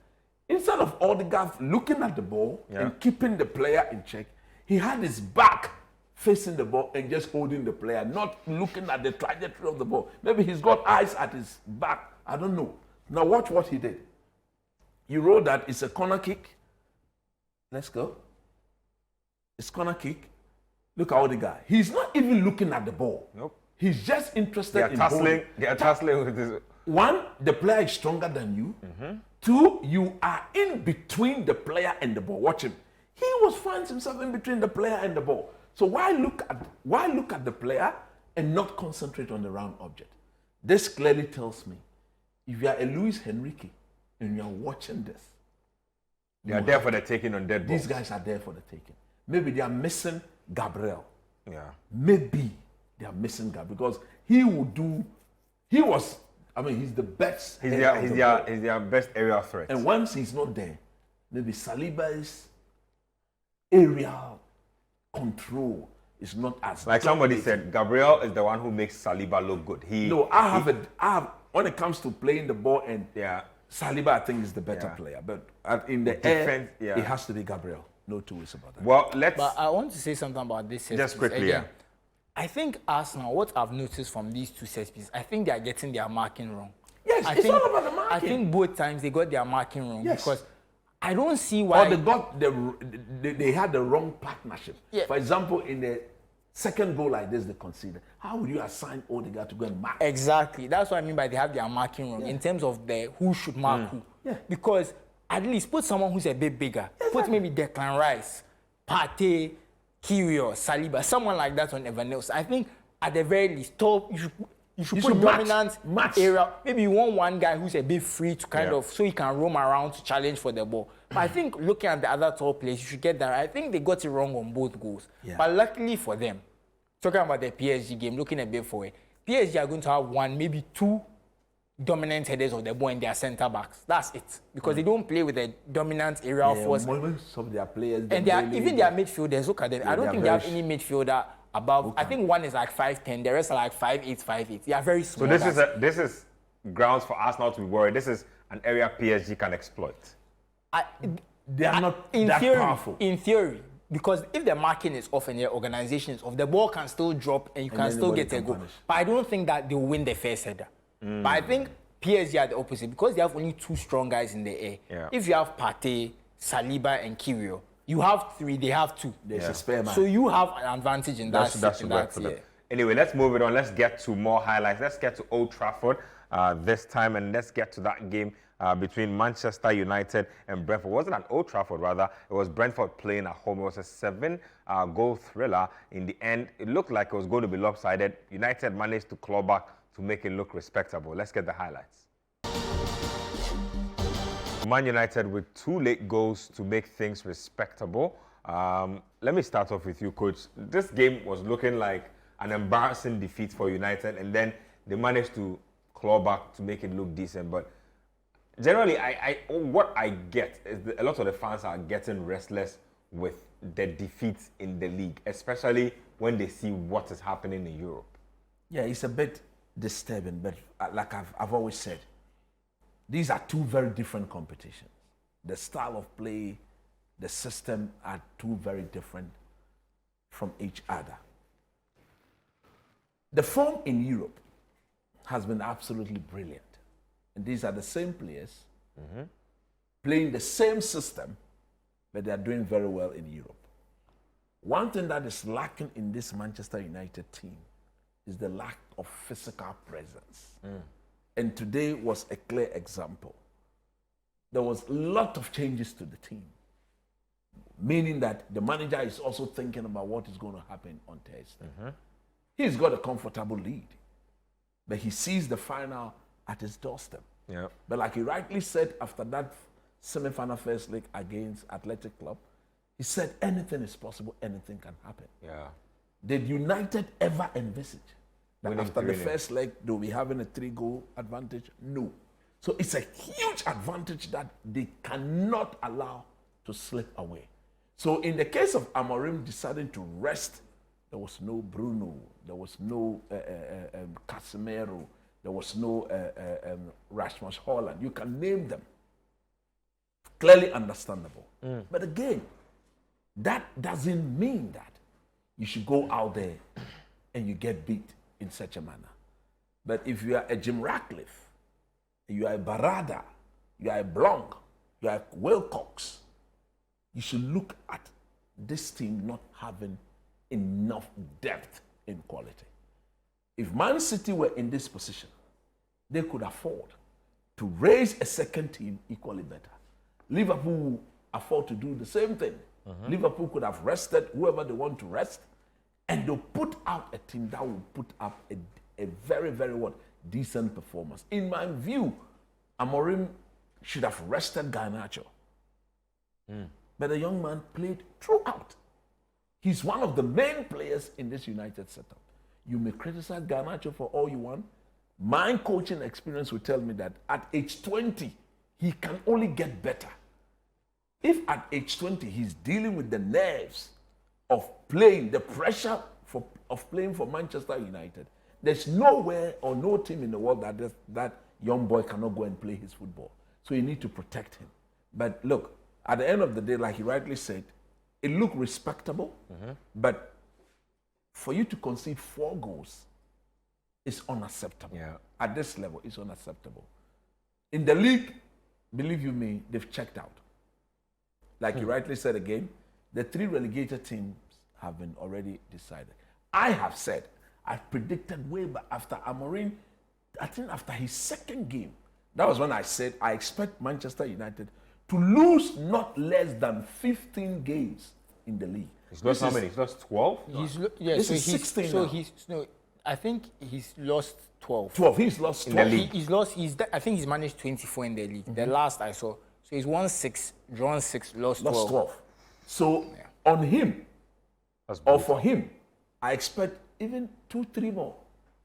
S2: instead of Odegaard looking at the ball and keeping the player in check, he had his back facing the ball and just holding the player, not looking at the trajectory of the ball. Maybe he's got eyes at his back. I don't know. Now watch what he did. He wrote that it's a corner kick. Let's go. It's corner kick. Look at Odegaard. He's not even looking at the ball.
S1: Nope.
S2: He's just interested in holding.
S1: They are tussling with this.
S2: One, the player is stronger than you. Two, you are in between the player and the ball. Watch him. He finds himself in between the player and the ball. So why look at the player and not concentrate on the round object? This clearly tells me, if you are a Luis Henrique and you are watching this,
S1: they are there for the taking on dead balls.
S2: These guys are there for the taking. Maybe they are missing Gabriel.
S1: Yeah.
S2: Maybe they are missing Gabriel because he's the best.
S1: He's their best area threat.
S2: And once he's not there, maybe Saliba's aerial control is not as
S1: like somebody said, Gabriel is the one who makes Saliba look good.
S2: When it comes to playing the ball and Saliba, I think is the better player. But in the defense, it has to be Gabriel. No two ways about that.
S1: Well,
S3: But I want to say something about this set
S1: just
S3: piece.
S1: quickly.
S3: Again, I think Arsenal, what I've noticed from these two set pieces, I think they are getting their marking wrong.
S2: Yes, it's all about the marking.
S3: I think both times they got their marking wrong because I don't see why.
S2: Or they had the wrong partnership.
S3: Yeah.
S2: For example, in the second goal like this, they conceded. How would you assign Odegaard to go and mark?
S3: Exactly. That's what I mean by they have their marking wrong in terms of who should mark who.
S2: Yeah.
S3: Because at least put someone who's a bit bigger. Put maybe Declan Rice, Partey, Kyrgios, Saliba, someone like that on Evan Nelson. I think at the very least, you should put dominant area. Maybe you want one guy who's a bit free to kind of, so he can roam around to challenge for the ball. But I think looking at the other top players, you should get that. I think they got it wrong on both goals. Yeah. But luckily for them, talking about the PSG game, looking a bit forward, PSG are going to have one, maybe two dominant headers of the ball in their centre backs. That's it. Because they don't play with a dominant aerial force.
S2: Most of their players.
S3: And even their midfielders, look at them. I don't think they have any midfielder above. I think one is like 5'10", the rest are like 5'8". They are very small.
S1: So this is grounds for Arsenal to be worried. This is an area PSG can exploit.
S2: They are not that powerful.
S3: In theory, because if the marking is off and the organization is off, the ball can still drop and you can still get a goal. But I don't think that they'll win the first header. But I think PSG are the opposite because they have only two strong guys in the air.
S1: Yeah.
S3: If you have Partey, Saliba, and Kyrgios, you have three, they have two.
S2: There's a spare man.
S3: So you have an advantage in that.
S1: That's work for them. Anyway, let's move it on. Let's get to more highlights. Let's get to Old Trafford this time, and let's get to that game between Manchester United and Brentford. It wasn't at Old Trafford, rather. It was Brentford playing at home. It was a 7-goal thriller. In the end, it looked like it was going to be lopsided. United managed to claw back to make it look respectable. Let's get the highlights. Man United with 2 late goals to make things respectable. Let me start off with you, Coach. This game was looking like an embarrassing defeat for United, and then they managed to claw back to make it look decent. But generally, what I get is that a lot of the fans are getting restless with the defeats in the league, especially when they see what is happening in Europe.
S2: Yeah, it's a bit disturbing, but like I've always said, these are two very different competitions. The style of play, the system are two very different from each other. The form in Europe has been absolutely brilliant. And these are the same players playing the same system, but they are doing very well in Europe. One thing that is lacking in this Manchester United team is the lack of physical presence. And today was a clear example. There was a lot of changes to the team, meaning that the manager is also thinking about what is going to happen on Thursday. He's got a comfortable lead, but he sees the final at his doorstep.
S1: Yeah.
S2: But like he rightly said after that semi-final first leg against Athletic Club, he said anything is possible, anything can happen.
S1: Yeah.
S2: Did United ever envisage that
S1: Winning
S2: after the
S1: 3-0.
S2: first leg they'll be having a 3-goal advantage? No. So it's a huge advantage that they cannot allow to slip away. So in the case of Amorim deciding to rest, there was no Bruno, there was no Casemiro, there was no Rasmus Haaland. You can name them. Clearly understandable. But again, that doesn't mean that you should go out there and you get beat in such a manner. But if you are a Jim Ratcliffe, you are a Barada, you are a Blanc, you are a Wilcox, you should look at this team not having enough depth in quality. If Man City were in this position, they could afford to raise a second team equally better. Liverpool afford to do the same thing. Liverpool could have rested whoever they want to rest, and they'll put out a team that will put up a very, very decent performance. In my view, Amorim should have rested Garnacho. But the young man played throughout. He's one of the main players in this United setup. You may criticize Garnacho for all you want. My coaching experience will tell me that at age 20, he can only get better. If at age 20, he's dealing with the nerves of playing, the pressure of playing for Manchester United, there's nowhere or no team in the world that young boy cannot go and play his football. So you need to protect him. But look, at the end of the day, like he rightly said, it looked respectable, but for you to concede 4 goals is unacceptable.
S1: Yeah.
S2: At this level, it's unacceptable. In the league, believe you me, they've checked out. Like you rightly said again, the 3 relegated teams have been already decided. I have said, I've predicted way back after Amorim, I think after his second game, that was when I said I expect Manchester United to lose not less than 15 games in the league.
S1: He's lost how many? He's lost 12?
S2: This is 16 now.
S3: I think he's lost 12.
S2: 12. He's lost 12.
S3: I think he's managed 24 in the league. The last I saw. So he's won 6, drawn 6, lost 12.
S2: So on him, or for him, I expect even 2-3 more.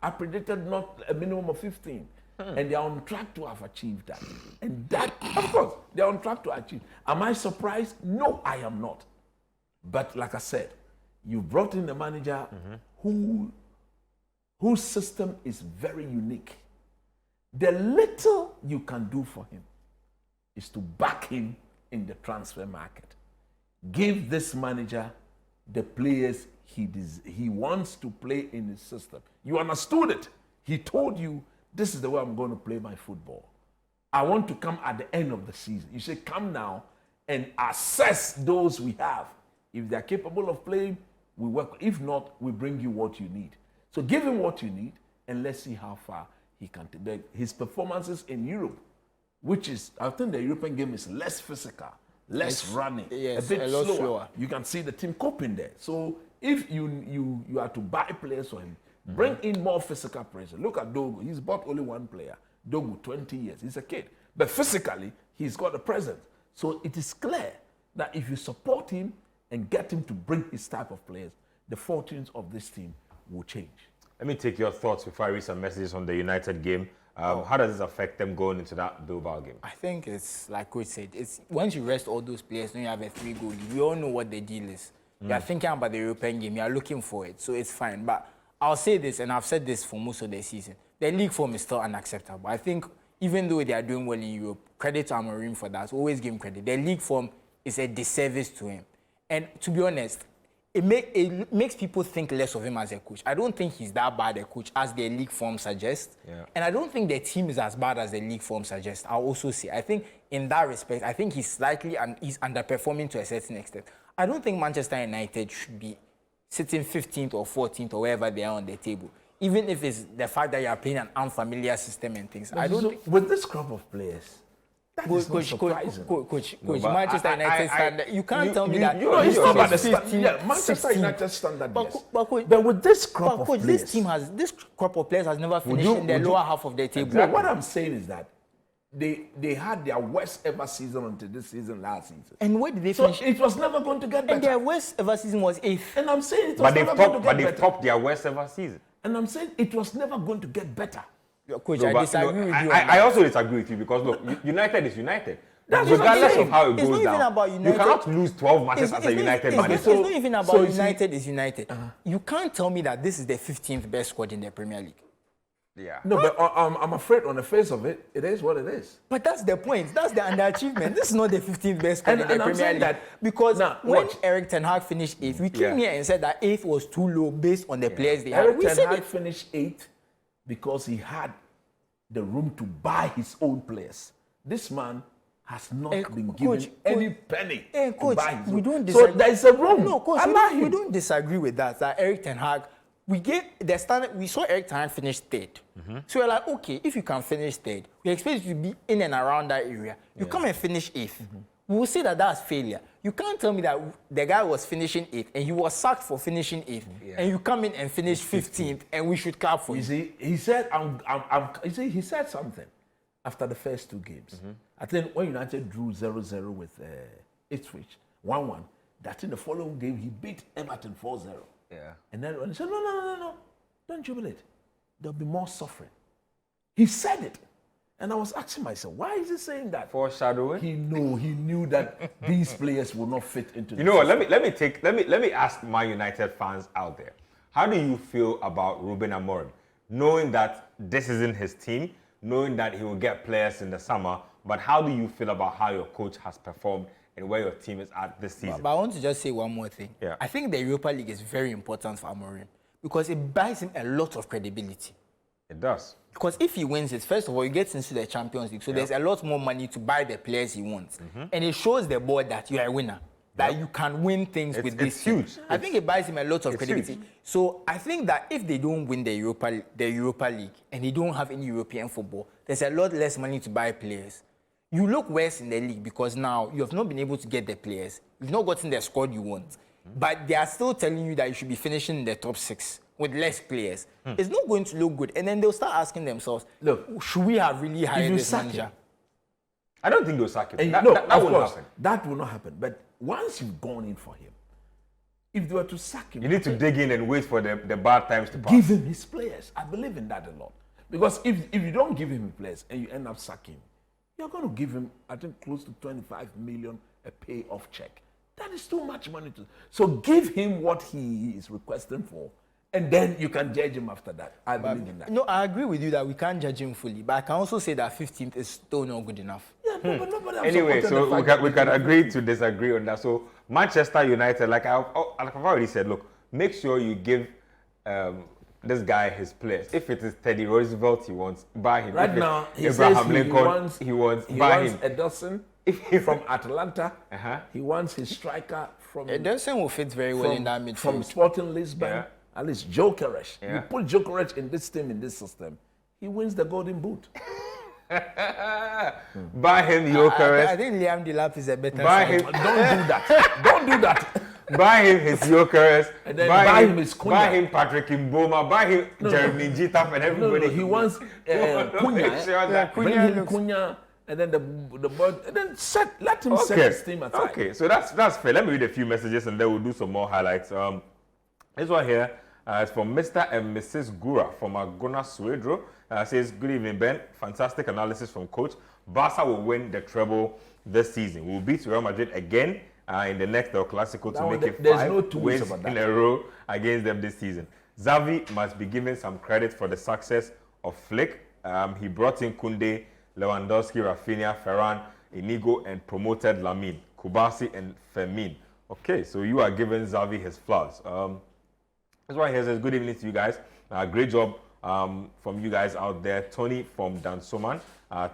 S2: I predicted not a minimum of 15. And they are on track to have achieved that. And that, of course, they are on track to achieve. Am I surprised? No, I am not. But like I said, you brought in a manager whose system is very unique. The little you can do for him is to back him in the transfer market. Give this manager the players he wants to play in his system. You understood it. He told you, this is the way I'm going to play my football. I want to come at the end of the season. You say, come now and assess those we have. If they're capable of playing, we work. If not, we bring you what you need. So give him what you need, and let's see how far he can take. His performances in Europe, which is, I think the European game is less physical, less running, a bit slower. You can see the team coping there. So if you are to buy players for him, bring in more physical pressure. Look at Dogu. He's bought only one player. Dogu, 20 years. He's a kid. But physically, he's got a presence. So it is clear that if you support him and get him to bring his type of players, the fortunes of this team will change.
S1: Let me take your thoughts before I read some messages on the United game. How does this affect them going into that Bilbao game?
S3: I think it's like Coach said. It's once you rest all those players, then you have a 3-goal lead. We all know what the deal is. You are thinking about the European game. You are looking for it, so it's fine. But I'll say this, and I've said this for most of the season. The league form is still unacceptable. I think even though they are doing well in Europe, credit to Amorim for that. Always give him credit. The league form is a disservice to him. And to be honest, it makes people think less of him as a coach. I don't think he's that bad a coach as the league form suggests. Yeah. And I don't think the team is as bad as the league form suggests. I'll also say, I think in that respect, I think he's slightly he's underperforming to a certain extent. I don't think Manchester United should be sitting 15th or 14th or wherever they are on the table. Even if it's the fact that you are playing an unfamiliar system and things. I don't think...
S2: With this crop of players, that is not surprising.
S3: Coach, Manchester United standard. You can't tell me that.
S2: You know, it's not about the standard. Yeah, Manchester United standard, yes. But with this crop of players...
S3: This crop of players has never finished in the lower half of the table.
S2: Exactly. What I'm saying is that they had their worst ever season until this season last season.
S3: And where did they
S2: So
S3: finish?
S2: it was never going to get better.
S3: And their worst ever season was 8th.
S2: And I'm saying it was
S1: But they've
S2: never going to
S1: topped,
S2: get
S1: but they've
S2: better.
S1: topped their worst ever season.
S2: And I'm saying it was never going to get better.
S3: Coach,
S1: No,
S3: I
S1: but,
S3: disagree with you. on
S1: I
S3: that.
S1: also disagree with you because look, United is United.
S2: That's what I'm
S1: Regardless
S2: saying.
S1: of how it
S3: It's
S1: goes
S3: not even
S1: down,
S3: about
S1: you
S3: United.
S1: cannot lose 12 matches
S3: It's,
S1: as
S3: it's
S1: a
S3: not-
S1: United
S3: it's,
S1: manager.
S3: it's not even about
S2: so you see-
S3: United is United. You can't tell me that this is the 15th best squad in the Premier League.
S1: Yeah.
S2: No, but I'm afraid on the face of it, it is what it is.
S3: But that's the point. That's the underachievement. This is not the 15th best squad in the
S2: I'm
S3: Premier
S2: saying
S3: League.
S2: that-
S3: Because
S2: Now,
S3: when
S2: watch.
S3: Eric Ten Hag finished 8th, we came
S1: Yeah.
S3: here and said that 8th was too low based on the players they had.
S2: Eric
S3: We
S2: Ten
S3: said
S2: Hag
S3: it.
S2: finished 8th because he had the room to buy his own players. This man has not been given
S3: Coach,
S2: any penny to
S3: Coach,
S2: buy his
S3: we
S2: own.
S3: don't
S2: So
S3: disagree.
S2: there is a room.
S3: No, Coach,
S2: Allow
S3: we
S2: him.
S3: don't disagree with that. That Eric Ten Hag, we gave the standard. We saw Eric Ten Hag finish 3rd. So we're like, okay, if you can finish 3rd, we expect you to be in and around that area. You come and finish 8th. We will say that that's failure. You can't tell me that the guy was finishing 8th and he was sacked for finishing 8th, and you come in and finish 15th, and we should clap for
S2: You
S3: you.
S2: see, he said, he said something after the first 2 games. I think when United drew 0-0 with Ipswich, 1-1, that in the following game he beat Everton 4-0.
S1: Yeah.
S2: And then when he said, no, don't jubilate. There'll be more suffering. He said it. And I was asking myself, why is he saying that?
S1: Foreshadowing.
S2: He knew that these players will not fit into
S1: You know what? Let me ask my United fans out there. How do you feel about Ruben Amorim, knowing that this isn't his team, knowing that he will get players in the summer, but how do you feel about how your coach has performed and where your team is at this season?
S3: But I want to just say one more thing.
S1: Yeah.
S3: I think the Europa League is very important for Amorim because it buys him a lot of credibility.
S1: It does.
S3: Because if he wins it, first of all, he gets into the Champions League. So there's a lot more money to buy the players he wants. And it shows the board that you are a winner. That you can win things with this
S1: It's
S3: team.
S1: huge.
S3: I think it buys him a lot of credibility.
S1: huge.
S3: So I think that if they don't win the Europa League and they don't have any European football, there's a lot less money to buy players. You look worse in the league because now you have not been able to get the players. You've not gotten the squad you want. But they are still telling you that you should be finishing in the top 6 with less players. It's not going to look good. And then they'll start asking themselves,
S2: Look,
S3: should we have really hired
S2: you
S3: this
S2: sack
S3: manager?
S2: him,
S1: I don't think they'll sack him.
S2: And
S1: That
S2: of
S1: won't
S2: course,
S1: happen.
S2: that will not happen. But once you've gone in for him, if they were to sack him,
S1: You need to dig in and wait for the bad times to pass.
S2: give him his players. I believe in that a lot. Because if you don't give him players and you end up sacking him, you're going to give him, I think, close to 25 million a payoff check. That is too much money to. So give him what he is requesting for, and then you can judge him after that. I believe in that.
S3: No, I agree with you that we can't judge him fully. But I can also say that 15th is still not good enough.
S2: Yeah, no, but nobody has
S1: Anyway,
S2: supported
S1: so
S2: the
S1: we
S2: fact
S1: can, we
S2: that
S1: can
S2: they-
S1: agree to disagree on that. So Manchester United, like I've already said, look, make sure you give this guy his players. If it is Teddy Roosevelt, he wants, buy him.
S2: Right
S1: If it's
S2: now, he
S1: Abraham
S2: says
S1: Lincoln,
S2: he
S1: wants,
S2: he
S1: buy
S2: wants
S1: him.
S2: Ederson from Atlanta. He wants his striker from
S3: Ederson will fit very well in that midfield.
S2: from Sporting Lisbon.
S1: Yeah.
S2: At least Joe Koresh.
S1: Yeah.
S2: You put Joe Koresh in this team, in this system, he wins the Golden Boot.
S1: Buy him Jokeres.
S3: I think Liam Delap is a better
S1: Buy
S3: sign.
S1: him.
S2: Don't do that. Don't do that.
S1: Buy him his Jokeres.
S2: And then buy him his Cunha.
S1: Buy him Patrick Mboma. Buy him Jeremy Jitaf and
S2: No,
S1: everybody.
S2: he wants Cunha.
S1: Make sure that-
S2: Bring
S3: Cunha
S2: him
S3: looks-
S2: Cunha, and then the boy, and then let him set his team aside.
S1: Okay, so that's fair. Let me read a few messages and then we'll do some more highlights. This one here is from Mr. and Mrs. Gura from Agona Suedro. Says, good evening, Ben. Fantastic analysis from coach. Barca will win the treble this season. We'll beat Real Madrid again in the next El Clasico to
S2: That one,
S1: make it
S2: there's
S1: 5
S2: no two ways
S1: wins
S2: about that.
S1: in a row against them this season. Xavi must be given some credit for the success of Flick. He brought in Koundé, Lewandowski, Rafinha, Ferran, Inigo, and promoted Lamine, Kubasi, and Fermin. Okay, so you are giving Xavi his flowers. That's why he says, good evening to you guys. Great job from you guys out there. Tony from Dansoman,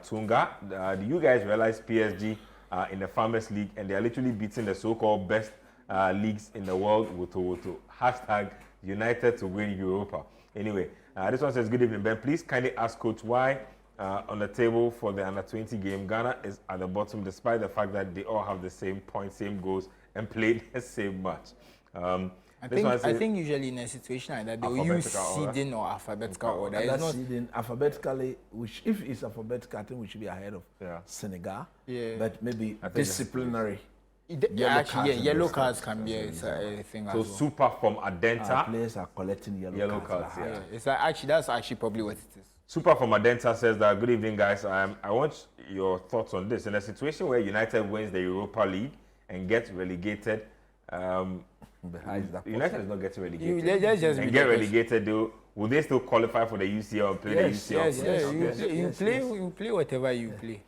S1: Tunga. Do you guys realize PSG in the Farmers League and they are literally beating the so-called best leagues in the world with hashtag United to win Europa. Anyway, this one says, good evening, Ben. Please kindly ask coach why on the table for the under-20 game, Ghana is at the bottom despite the fact that they all have the same points, same goals, and played the same match.
S3: I think usually in a situation like that, they will use seeding or alphabetical order.
S2: That's seeding alphabetically, which if it's alphabetical, I think we should be ahead of Senegal.
S3: Yeah.
S2: But maybe disciplinary.
S3: Yellow cards can be a thing as well.
S1: So super from Adenta.
S2: Players are collecting yellow cards.
S3: Yeah. It's like that's actually probably what it is.
S1: Super from Adenta says that, good evening, guys. I want your thoughts on this. In a situation where United wins the Europa League and gets relegated, United is not getting relegated. And get relegated, though, will they still qualify for the UCL and play the UCL?
S3: Yes. You play whatever you play.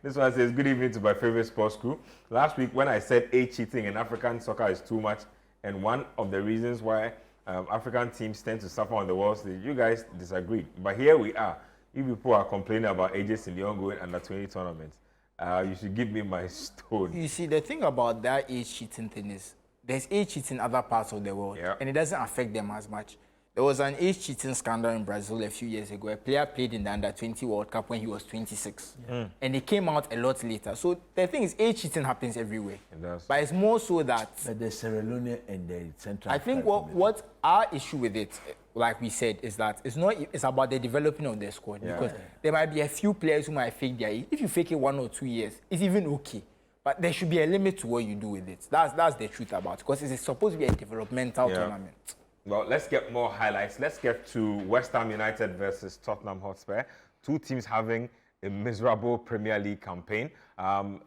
S1: This one says, good evening to my favorite sports crew. Last week when I said age cheating in African soccer is too much, and one of the reasons why African teams tend to suffer on the world stage, you guys disagreed. But here we are. You people are complaining about ages in the ongoing under-20 tournaments. You should give me my stone.
S3: You see, the thing about that age cheating thing is, there's age cheating in other parts of the world, and it doesn't affect them as much. There was an age cheating scandal in Brazil a few years ago. A player played in the Under-20 World Cup when he was 26. And it came out a lot later. So the thing is, age cheating happens everywhere.
S1: It does.
S3: But it's more so that...
S2: But the Sierra Leone and the Central...
S3: I think what our issue with it, like we said, is that it's about the developing of the squad. Because there might be a few players who might fake their age. If you fake it 1 or 2 years, it's even okay. But there should be a limit to what you do with it. That's the truth about it. Because it's supposed to be a developmental tournament.
S1: Well, let's get more highlights. Let's get to West Ham United versus Tottenham Hotspur. Two teams having a miserable Premier League campaign.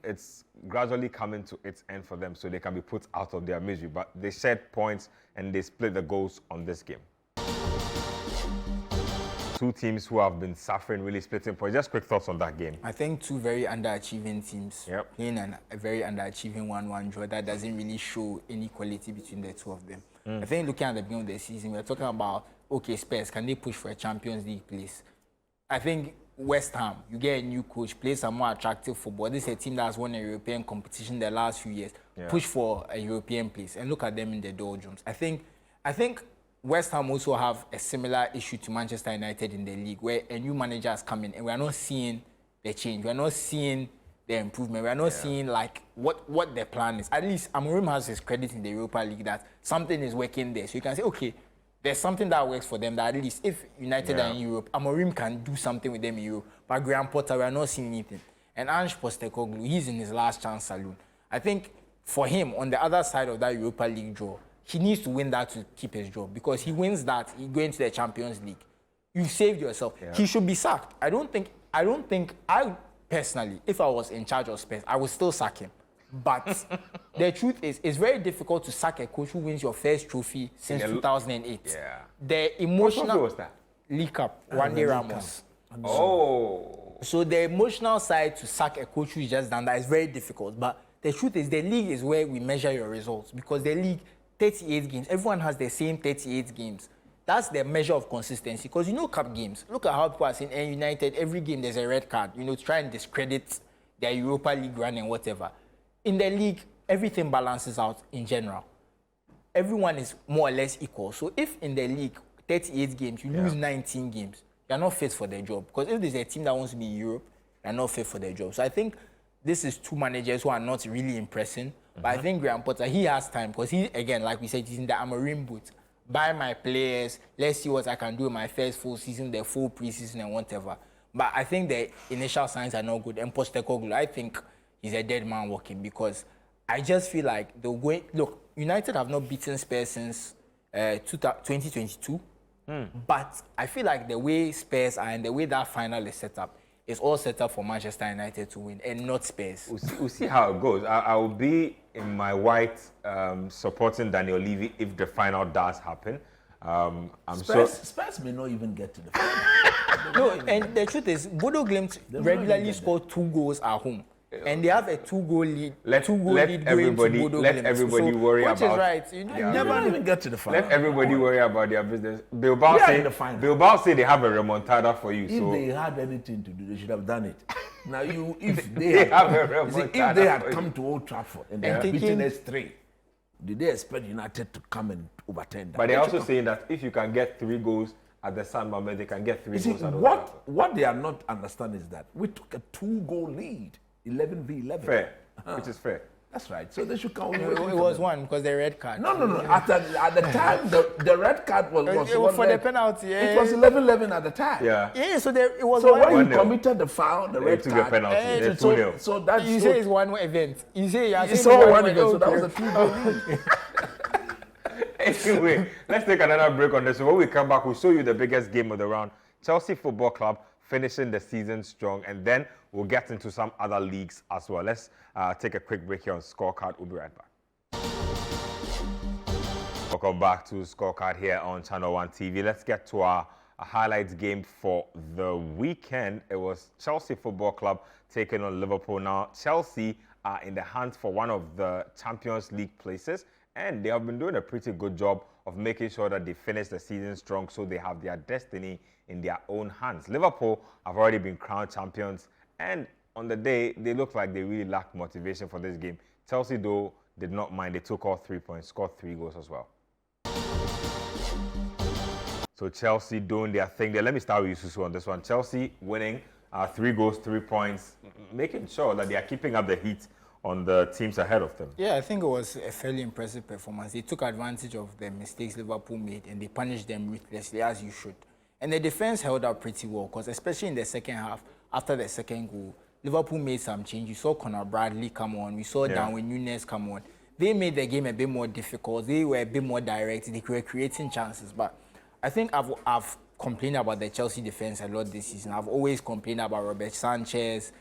S1: It's gradually coming to its end for them, so they can be put out of their misery. But they shared points and they split the goals on this game. Two teams who have been suffering, really splitting points. Just quick thoughts on that game.
S3: I think two very underachieving teams playing a very underachieving 1-1 draw. That doesn't really show any quality between the two of them. I think looking at the beginning of the season, we're talking about, okay, Spurs, can they push for a Champions League place? I think West Ham, you get a new coach, play some more attractive football. This is a team that's won a European competition the last few years. Push for a European place and look at them in the doldrums. I think West Ham also have a similar issue to Manchester United in the league, where a new manager has come in and we are not seeing the change. We are not seeing the improvement. We are not seeing like what their plan is. At least Amorim has his credit in the Europa League that something is working there. So you can say, okay, there's something that works for them, that at least if United are in Europe, Amorim can do something with them in Europe. But Graham Potter, we are not seeing anything. And Ange Postecoglou, he's in his last chance saloon. I think for him, on the other side of that Europa League draw, he needs to win that to keep his job. Because he wins that, he goes into the Champions League. You saved yourself. He should be sacked. I personally, if I was in charge of Spurs, I would still sack him. But the truth is, it's very difficult to sack a coach who wins your first trophy since 2008. The emotional...
S1: What was that?
S3: League Cup, Wandy Ramos.
S1: Oh.
S3: So the emotional side to sack a coach who's just done that is very difficult. But the truth is, the league is where we measure your results. Because the league, 38 games, everyone has the same 38 games. That's the measure of consistency. Because you know cup games, look at how people are saying United, every game there's a red card, to try and discredit their Europa League run and whatever. In the league, everything balances out in general. Everyone is more or less equal. So if in the league, 38 games, you lose 19 games, you're not fit for the job. Because if there's a team that wants to be in Europe, you're not fit for the job. So I think this is two managers who are not really impressing. But I think Graham Potter, he has time. Because he, again, like we said, he's in the Amorim boot. Buy my players, let's see what I can do in my first full season, the full preseason and whatever. But I think the initial signs are not good. And Postecoglou, I think he's a dead man walking, because I just feel like the way... Look, United have not beaten Spurs since 2022. But I feel like the way Spurs are and the way that final is set up, it's all set up for Manchester United to win and not Spurs.
S1: We'll see how it goes. I will be in my white supporting Daniel Levy if the final does happen.
S2: Spurs may not even get to the final.
S3: No, and the truth is, Bodo Glimt regularly score 2 goals at home. And they have a 2-goal lead. Let everybody
S1: worry about.
S3: Which is right. You
S2: never even get to the final.
S1: Let everybody worry about their business. Bilbao say they have a remontada for you.
S2: If they had anything to do, they should have done it. Now, if they had come to Old Trafford and they had beaten us 3, did they expect United to come and overturn that?
S1: But they're also saying that if you can get 3 goals at the San Mamés, they can get 3 goals at Old Trafford.
S2: What they are not understanding is that we took a 2-goal lead. 11v11.
S1: Fair, which is fair.
S2: That's right. So they should count.
S3: It was one because the red card.
S2: No. At the time, the red card was
S3: for the penalty. Yeah.
S2: It was 11-11 at the time.
S1: Yeah.
S3: Yeah, so it was
S2: So
S3: one.
S2: when
S1: 1-0.
S2: you committed the foul, the red
S1: took
S2: card.
S1: a penalty. They 2-0.
S2: So that's
S3: You say it's one event. You say you're
S2: it's
S3: saying
S2: all
S3: it's
S2: one event. So that
S3: okay.
S2: was a 2-0 lead.
S1: Anyway, let's take another break on this. So when we come back, we'll show you the biggest game of the round. Chelsea Football Club finishing the season strong, and then we'll get into some other leagues as well. Let's take a quick break here on Scorecard. We'll be right back. Welcome back to Scorecard here on Channel 1 TV. Let's get to our highlights game for the weekend. It was Chelsea Football Club taking on Liverpool. Now, Chelsea are in the hunt for one of the Champions League places, and they have been doing a pretty good job of making sure that they finish the season strong so they have their destiny in their own hands. Liverpool have already been crowned champions, and on the day, they look like they really lacked motivation for this game. Chelsea, though, did not mind. They took all 3 points, scored 3 goals as well. So Chelsea doing their thing there. Let me start with Yususu on this one. Chelsea winning 3 goals, 3 points, making sure that they are keeping up the heat on the teams ahead of them.
S3: Yeah, I think it was a fairly impressive performance. They took advantage of the mistakes Liverpool made and they punished them ruthlessly, as you should. And the defense held up pretty well because especially in the second half, after the second goal, Liverpool made some changes. You saw Conor Bradley come on. We saw Darwin Núñez come on. They made the game a bit more difficult. They were a bit more direct. They were creating chances. But I think I've complained about the Chelsea defense a lot this season. I've always complained about Robert Sanchez,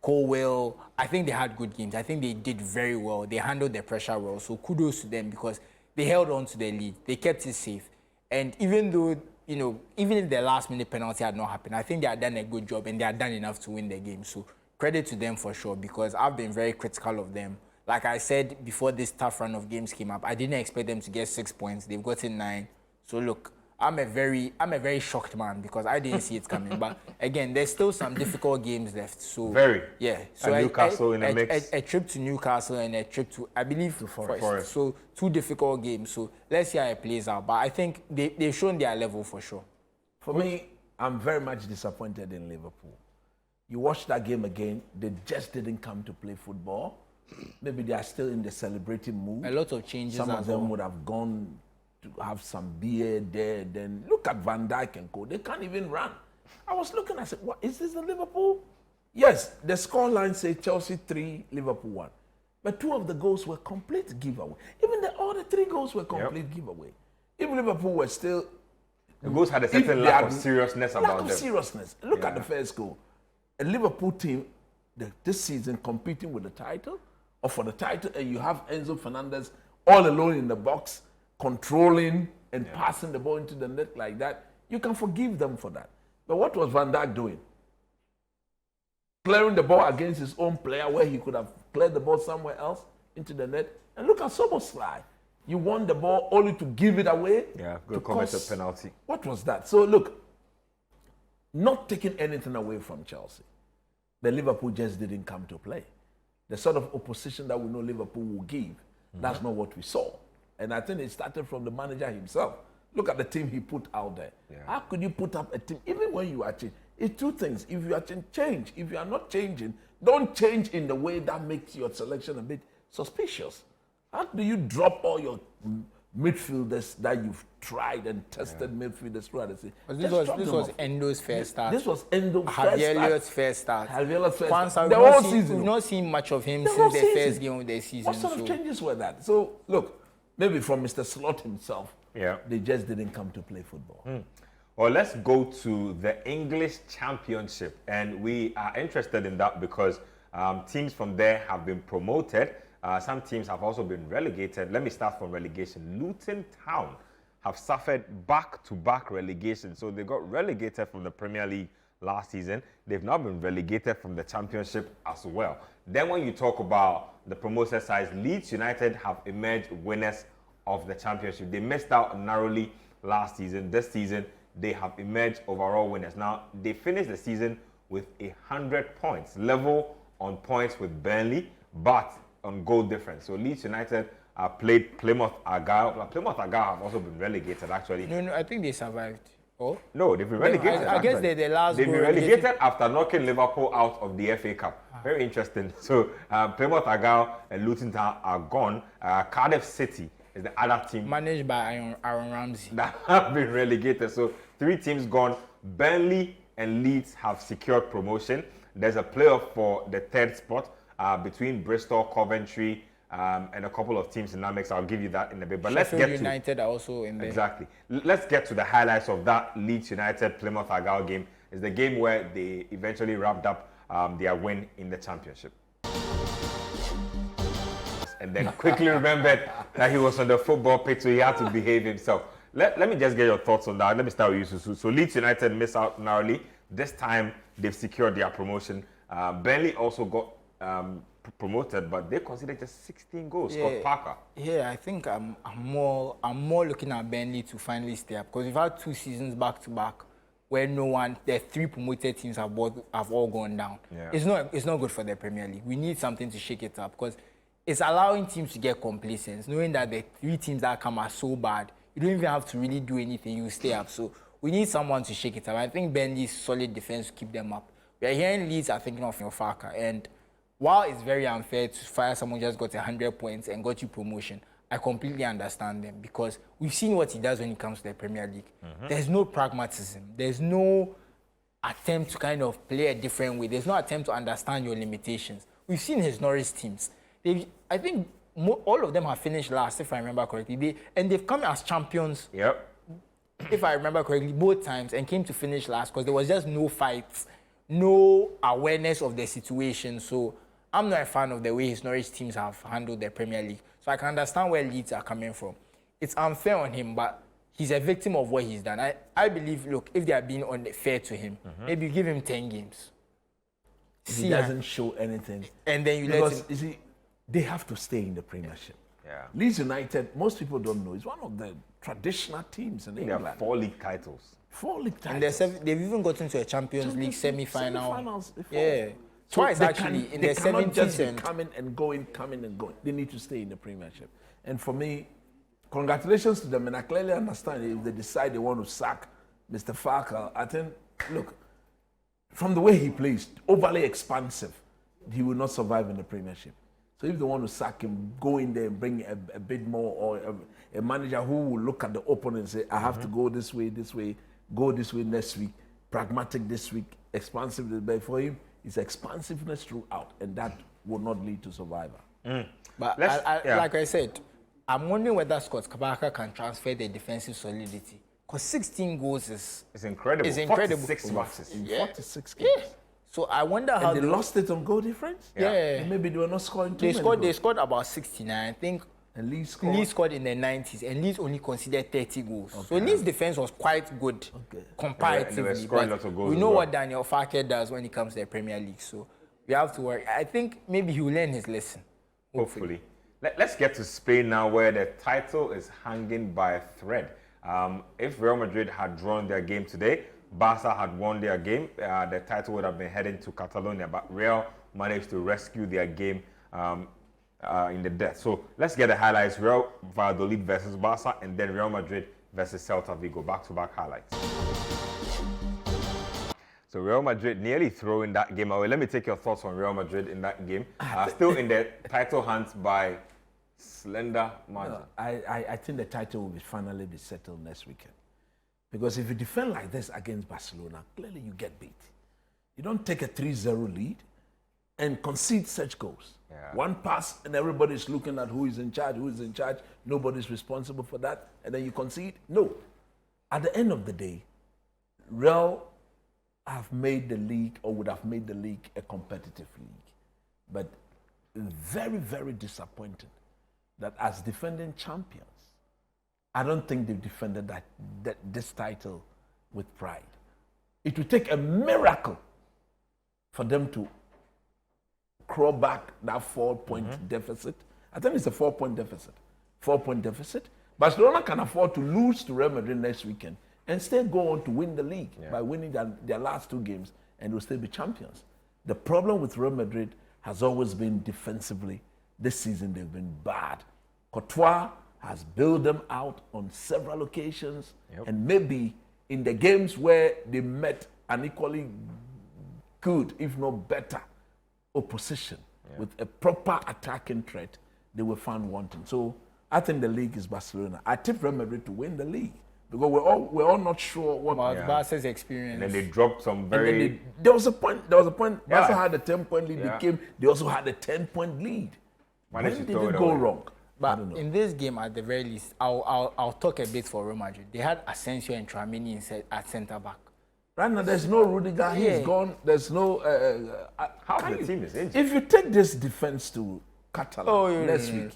S3: Colwell. I think they had good games. I think they did very well. They handled the pressure well. So kudos to them because they held on to the lead. They kept it safe. And even though, even if the last minute penalty had not happened, I think they had done a good job and they had done enough to win the game. So credit to them for sure because I've been very critical of them. Like I said before this tough run of games came up, I didn't expect them to get 6 points. They've gotten 9. So look, I'm a very shocked man because I didn't see it coming. But again, there's still some difficult games left. So
S1: yeah.
S3: So
S1: Newcastle in the mix.
S3: A trip to Newcastle and a trip to, I believe, to Forest. So 2 difficult games. So let's see how it plays out. But I think they've shown their level for sure.
S2: For me, I'm very much disappointed in Liverpool. You watch that game again, they just didn't come to play football. Maybe they are still in the celebrating mood.
S3: A lot of changes.
S2: Some of them would have gone to have some beer there. Then look at Van Dijk and co. They can't even run. I was looking, I said, what, is this the Liverpool? Yes, the scoreline says Chelsea 3, Liverpool 1. But 2 of the goals were complete giveaway. Even the other 3 goals were complete giveaway. If Liverpool were still...
S1: The goals had a certain lack of seriousness about them.
S2: Lack of seriousness. Look at the first goal. A Liverpool team this season competing with the title, or for the title, and you have Enzo Fernandez all alone in the box, controlling and passing the ball into the net like that, you can forgive them for that. But what was Van Dijk doing? Clearing the ball against his own player where he could have cleared the ball somewhere else into the net. And look at Szoboszlai. You won the ball only to give it away.
S1: Yeah, good comment, a penalty.
S2: What was that? So look, not taking anything away from Chelsea, but Liverpool just didn't come to play. The sort of opposition that we know Liverpool will give, that's not what we saw. And I think it started from the manager himself. Look at the team he put out there. Yeah. How could you put up a team, even when you are changing? It's 2 things. If you are change. If you are not changing, don't change in the way that makes your selection a bit suspicious. How do you drop all your midfielders that you've tried and tested midfielders throughout the season?
S3: This was Endo's first start.
S2: This was Endo's
S3: first start.
S2: Javier's first start.
S3: The whole season. We've not seen much of him since the first game of the season.
S2: What sort of changes were that? So, look, maybe from Mr. Slot himself, they just didn't come to play football.
S1: Well, let's go to the English Championship. And we are interested in that because teams from there have been promoted. Some teams have also been relegated. Let me start from relegation. Luton Town have suffered back-to-back relegation. So they got relegated from the Premier League last season. They've now been relegated from the Championship as well. Then when you talk about the promoted sides, Leeds United have emerged winners of the Championship. They missed out narrowly last season. This season, they have emerged overall winners. Now, they finished the season with 100 points, level on points with Burnley, but on goal difference. So Leeds United played Plymouth Argyle. Plymouth Argyle have also been relegated, actually.
S3: No, I think they survived. Oh?
S1: No, they've been relegated.
S3: I guess they're the last.
S1: They've been relegated after knocking Liverpool out of the FA Cup. Very interesting. So Plymouth Argyle and Luton Town are gone. Cardiff City is the other team
S3: Managed by Aaron Ramsey.
S1: that have been relegated. So 3 teams gone. Burnley and Leeds have secured promotion. There's a playoff for the 3rd spot between Bristol, Coventry, and a couple of teams in that mix. I'll give you that in a bit. But let's get
S3: United are also in there.
S1: Exactly. Let's get to the highlights of that Leeds United Plymouth Argyle game. It's the game where they eventually wrapped up their win in the championship. And then quickly remembered that he was on the football pitch, so he had to behave himself. Let me just get your thoughts on that. Let me start with you, Susu. So Leeds United miss out narrowly. This time they've secured their promotion. Burnley also got promoted, but they conceded just 16 goals. Scott Parker.
S3: Yeah, I think I'm more looking at Burnley to finally stay up, because we've had 2 seasons back to back where the 3 promoted teams have all gone down.
S1: Yeah.
S3: It's not good for the Premier League. We need something to shake it up, because it's allowing teams to get complacent, knowing that the 3 teams that come are so bad. You don't even have to really do anything. You stay up. So we need someone to shake it up. I think Burnley's solid defense to keep them up. We are hearing Leeds are thinking of Farker, and while it's very unfair to fire someone who just got 100 points and got you promotion, I completely understand them, because we've seen what he does when it comes to the Premier League. There's no pragmatism. There's no attempt to kind of play a different way. There's no attempt to understand your limitations. We've seen his Norwich teams. I think all of them have finished last, if I remember correctly. They've come as champions.
S1: Yep.
S3: If I remember correctly, both times, and came to finish last because there was just no fights, no awareness of the situation. So I'm not a fan of the way his Norwich teams have handled the Premier League. So I can understand where Leeds are coming from. It's unfair on him, but he's a victim of what he's done. I believe, look, if they are being unfair to him, maybe give him 10 games.
S2: He doesn't show anything.
S3: And then you
S2: because,
S3: let him.
S2: you see, they have to stay in the Premiership.
S1: Yeah.
S2: Leeds United, most people don't know, is one of the traditional teams in
S1: They
S2: England.
S1: have 4 league titles.
S2: 4 league
S3: And
S2: titles.
S3: they've even gotten to a Champions League semi-final.
S2: Semi-finals before.
S3: Yeah.
S2: So
S3: Twice
S2: they
S3: actually in the
S2: they cannot
S3: 70s
S2: just be
S3: and
S2: coming and going. They need to stay in the Premiership. And for me, congratulations to them. And I clearly understand if they decide they want to sack Mr. Farker. I think, look, from the way he plays, overly expansive, he will not survive in the Premiership. So if they want to sack him, go in there and bring a bit more, or a manager who will look at the opponent and say, I have to go this way, go this way next week, pragmatic this week, expansive this way. For him, it's expansiveness throughout, and that will not lead to survival.
S3: But like I said, I'm wondering whether Scott Parker can transfer the defensive solidity. Because 16 goals is
S1: incredible.
S3: It's incredible.
S1: 46 matches.
S2: In
S3: Yeah.
S2: 46 games.
S3: Yeah. So I wonder how
S2: And they lost it on goal difference?
S3: Yeah.
S2: And maybe they were not scoring too many
S3: They
S2: goals.
S3: scored about 69. I think
S2: And Leeds scored.
S3: Leeds scored in the 90s, and Leeds only conceded 30 goals. So Leeds' defense was quite good comparatively.
S1: And they were scoring
S3: but
S1: lots of goals
S3: we
S1: as
S3: know
S1: well.
S3: what Daniel Farke does when it comes to the Premier League. So we have to worry. I think maybe he will learn his lesson.
S1: Hopefully. Let's get to Spain now, where the title is hanging by a thread. If Real Madrid had drawn their game today, Barca had won their game, the title would have been heading to Catalonia, but Real managed to rescue their game in the death. So let's get the highlights. Real Valladolid versus Barca, and then Real Madrid versus Celta Vigo. Back-to-back highlights. So Real Madrid nearly throwing that game away. Let me take your thoughts on Real Madrid in that game. Still in the title hunt by slender margin.
S2: I think the title will finally be settled next weekend. Because if you defend like this against Barcelona, clearly you get beat. You don't take a 3-0 lead and concede such goals.
S1: Yeah.
S2: One pass and everybody's looking at who is in charge, Nobody's responsible for that, and then you concede. No. At the end of the day, Real have made the league, or would have made the league, a competitive league. But very, very disappointed that as defending champions, I don't think they've defended this title with pride. It would take a miracle for them to crawl back that 4-point deficit. I think it's a 4-point deficit. 4-point deficit. Barcelona can afford to lose to Real Madrid next weekend and still go on to win the league by winning their last 2 games, and will still be champions. The problem with Real Madrid has always been defensively. This season they've been bad. Courtois has bailed them out on several occasions, and maybe in the games where they met an equally good, if not better, opposition with a proper attacking threat, they were found wanting. So I think the league is Barcelona. I tip Real Madrid to win the league because we're all not sure what
S3: Barca's experience.
S1: And then they dropped some very.
S2: There was a point. Barca had a 10-point lead.
S1: Yeah.
S2: They also had a 10-point lead. When did it go wrong?
S3: But in this game, at the very least, I'll talk a bit for Real Madrid. They had Asensio and Tchouaméni at centre back.
S2: Right now, there's no Rudiger. He's gone. There's no.
S1: Half the team is injured.
S2: If you take this defense to Catalan next week,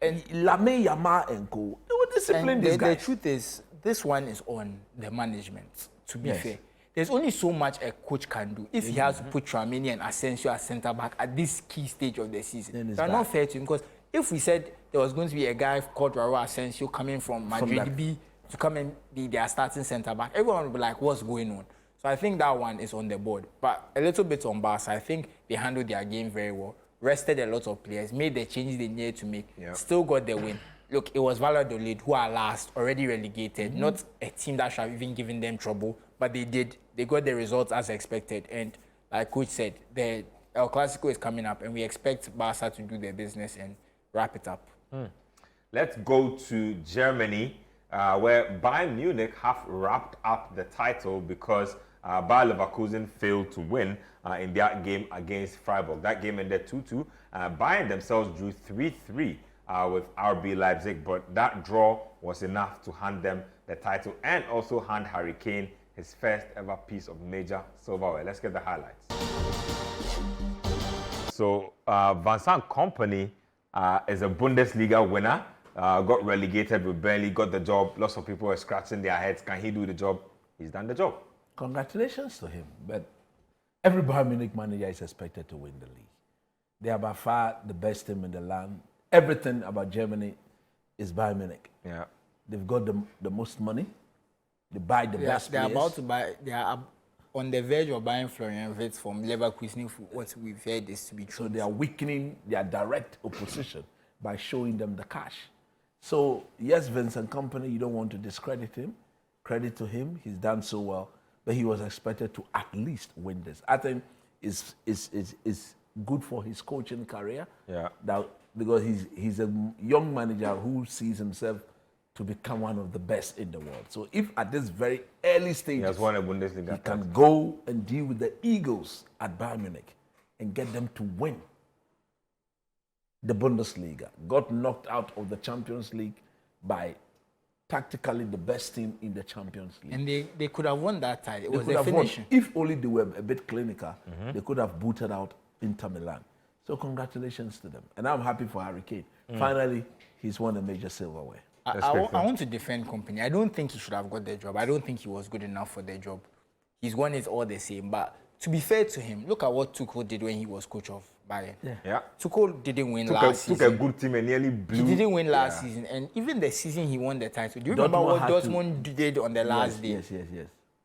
S2: and Lamine Yamal and co, they will discipline these guys.
S3: The truth is, this one is on the management. To be fair, there's only so much a coach can do. If he has to put Tchouaméni and Asensio as centre back at this key stage of the season, it's not fair to him. Because if we said there was going to be a guy called Raúl Asensio coming from Madrid B to come and be their starting centre back, everyone would be like, "What's going on?" So I think that one is on the board. But a little bit on Barca, I think they handled their game very well. Rested a lot of players, made the changes they needed to make, still got the win. Look, it was Valladolid who are last, already relegated, not a team that should have even given them trouble, but they did. They got the results as expected. And like Coach said, the El Clasico is coming up, and we expect Barca to do their business and wrap it up.
S1: Let's go to Germany, where Bayern Munich have wrapped up the title because Bayer Leverkusen failed to win in their game against Freiburg. That game ended 2-2. Bayern themselves drew 3-3 with RB Leipzig, but that draw was enough to hand them the title and also hand Harry Kane his first ever piece of major silverware. Let's get the highlights. So Vincent Kompany is a Bundesliga winner. Got relegated with Burnley, got the job. Lots of people were scratching their heads. Can he do the job? He's done the job.
S2: Congratulations to him. But every Bayern Munich manager is expected to win the league. They are by far the best team in the land. Everything about Germany is Bayern Munich.
S1: Yeah.
S2: They've got the most money. They buy the best
S3: They're
S2: players.
S3: about to buy. They are on the verge of buying Florian Wirtz from Leverkusen. What we've heard is to be true.
S2: So they are weakening their direct opposition by showing them the cash. So yes, Vincent Kompany, you don't want to discredit him. Credit to him, he's done so well. But he was expected to at least win this. I think it's good for his coaching career.
S1: Yeah.
S2: Because he's a young manager who sees himself to become one of the best in the world. So if at this very early stage
S1: He has won a Bundesliga.
S2: he can go and deal with the Eagles at Bayern Munich and get them to win the Bundesliga, got knocked out of the Champions League by tactically the best team in the Champions League.
S3: And they could have won that title. It
S2: They
S3: was
S2: could
S3: a
S2: have won.
S3: finish.
S2: If only they were a bit clinical, they could have booted out Inter Milan. So congratulations to them. And I'm happy for Harry Kane. Finally, he's won a major silverware.
S3: I want to defend Kompany. I don't think he should have got the job. I don't think he was good enough for the job. He's won it all the same. But to be fair to him, look at what Tuchel did when he was coach of Bayern.
S1: Yeah.
S3: Tuchel didn't win last season.
S1: Took a good team and nearly blew.
S3: He didn't win last season. And even the season he won the title. Do you remember what Dortmund did on the last day?
S2: Yes.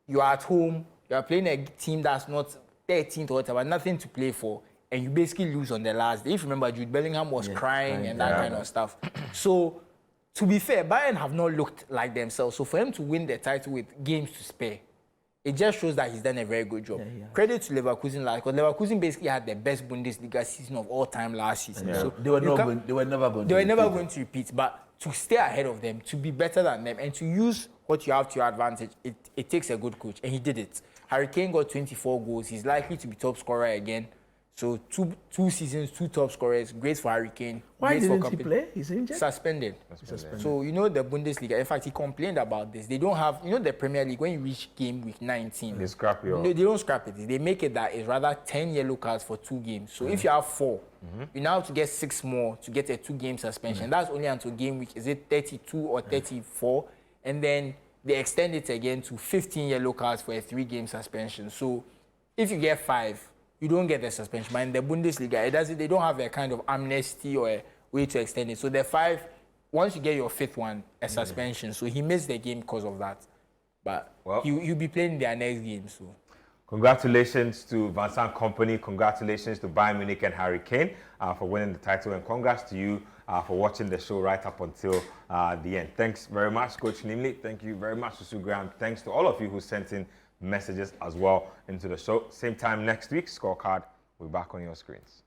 S3: You are at home. You are playing a team that's not 13th or whatever, nothing to play for. And you basically lose on the last day. If you remember, Jude Bellingham was crying and that kind of stuff. So, to be fair, Bayern have not looked like themselves. So for him to win the title with games to spare, it just shows that he's done a very good job. Credit to Leverkusen, because Leverkusen basically had the best Bundesliga season of all time last season. So
S2: They were never going to
S3: repeat. But to stay ahead of them, to be better than them, and to use what you have to your advantage, it takes a good coach, and he did it. Harry Kane got 24 goals. He's likely to be top scorer again. So two seasons, 2 top scorers. Great for Harry Kane.
S2: Why
S3: great
S2: didn't
S3: for
S2: he play? He's injured?
S3: Suspended. So, the Bundesliga, in fact, he complained about this. They don't have, the Premier League, when you reach game week 19.
S1: They scrap you.
S3: No, they don't scrap it. They make it that it's rather 10 yellow cards for 2 games. So if you have 4, you now have to get 6 more to get a 2-game suspension. That's only until game week, is it 32 or 34? And then they extend it again to 15 yellow cards for a 3-game suspension. So if you get 5, you don't get the suspension. But in the Bundesliga, they don't have a kind of amnesty or a way to extend it. So the 5, once you get your 5th one, a suspension. So he missed the game because of that. But he'll be playing their next game. So
S1: Congratulations to Vincent Company. Congratulations to Bayern Munich and Harry Kane for winning the title. And congrats to you for watching the show right up until the end. Thanks very much, Coach Nimley. Thank you very much, Susu Graham. Thanks to all of you who sent in messages as well into the show. Same time next week, Scorecard will be back on your screens.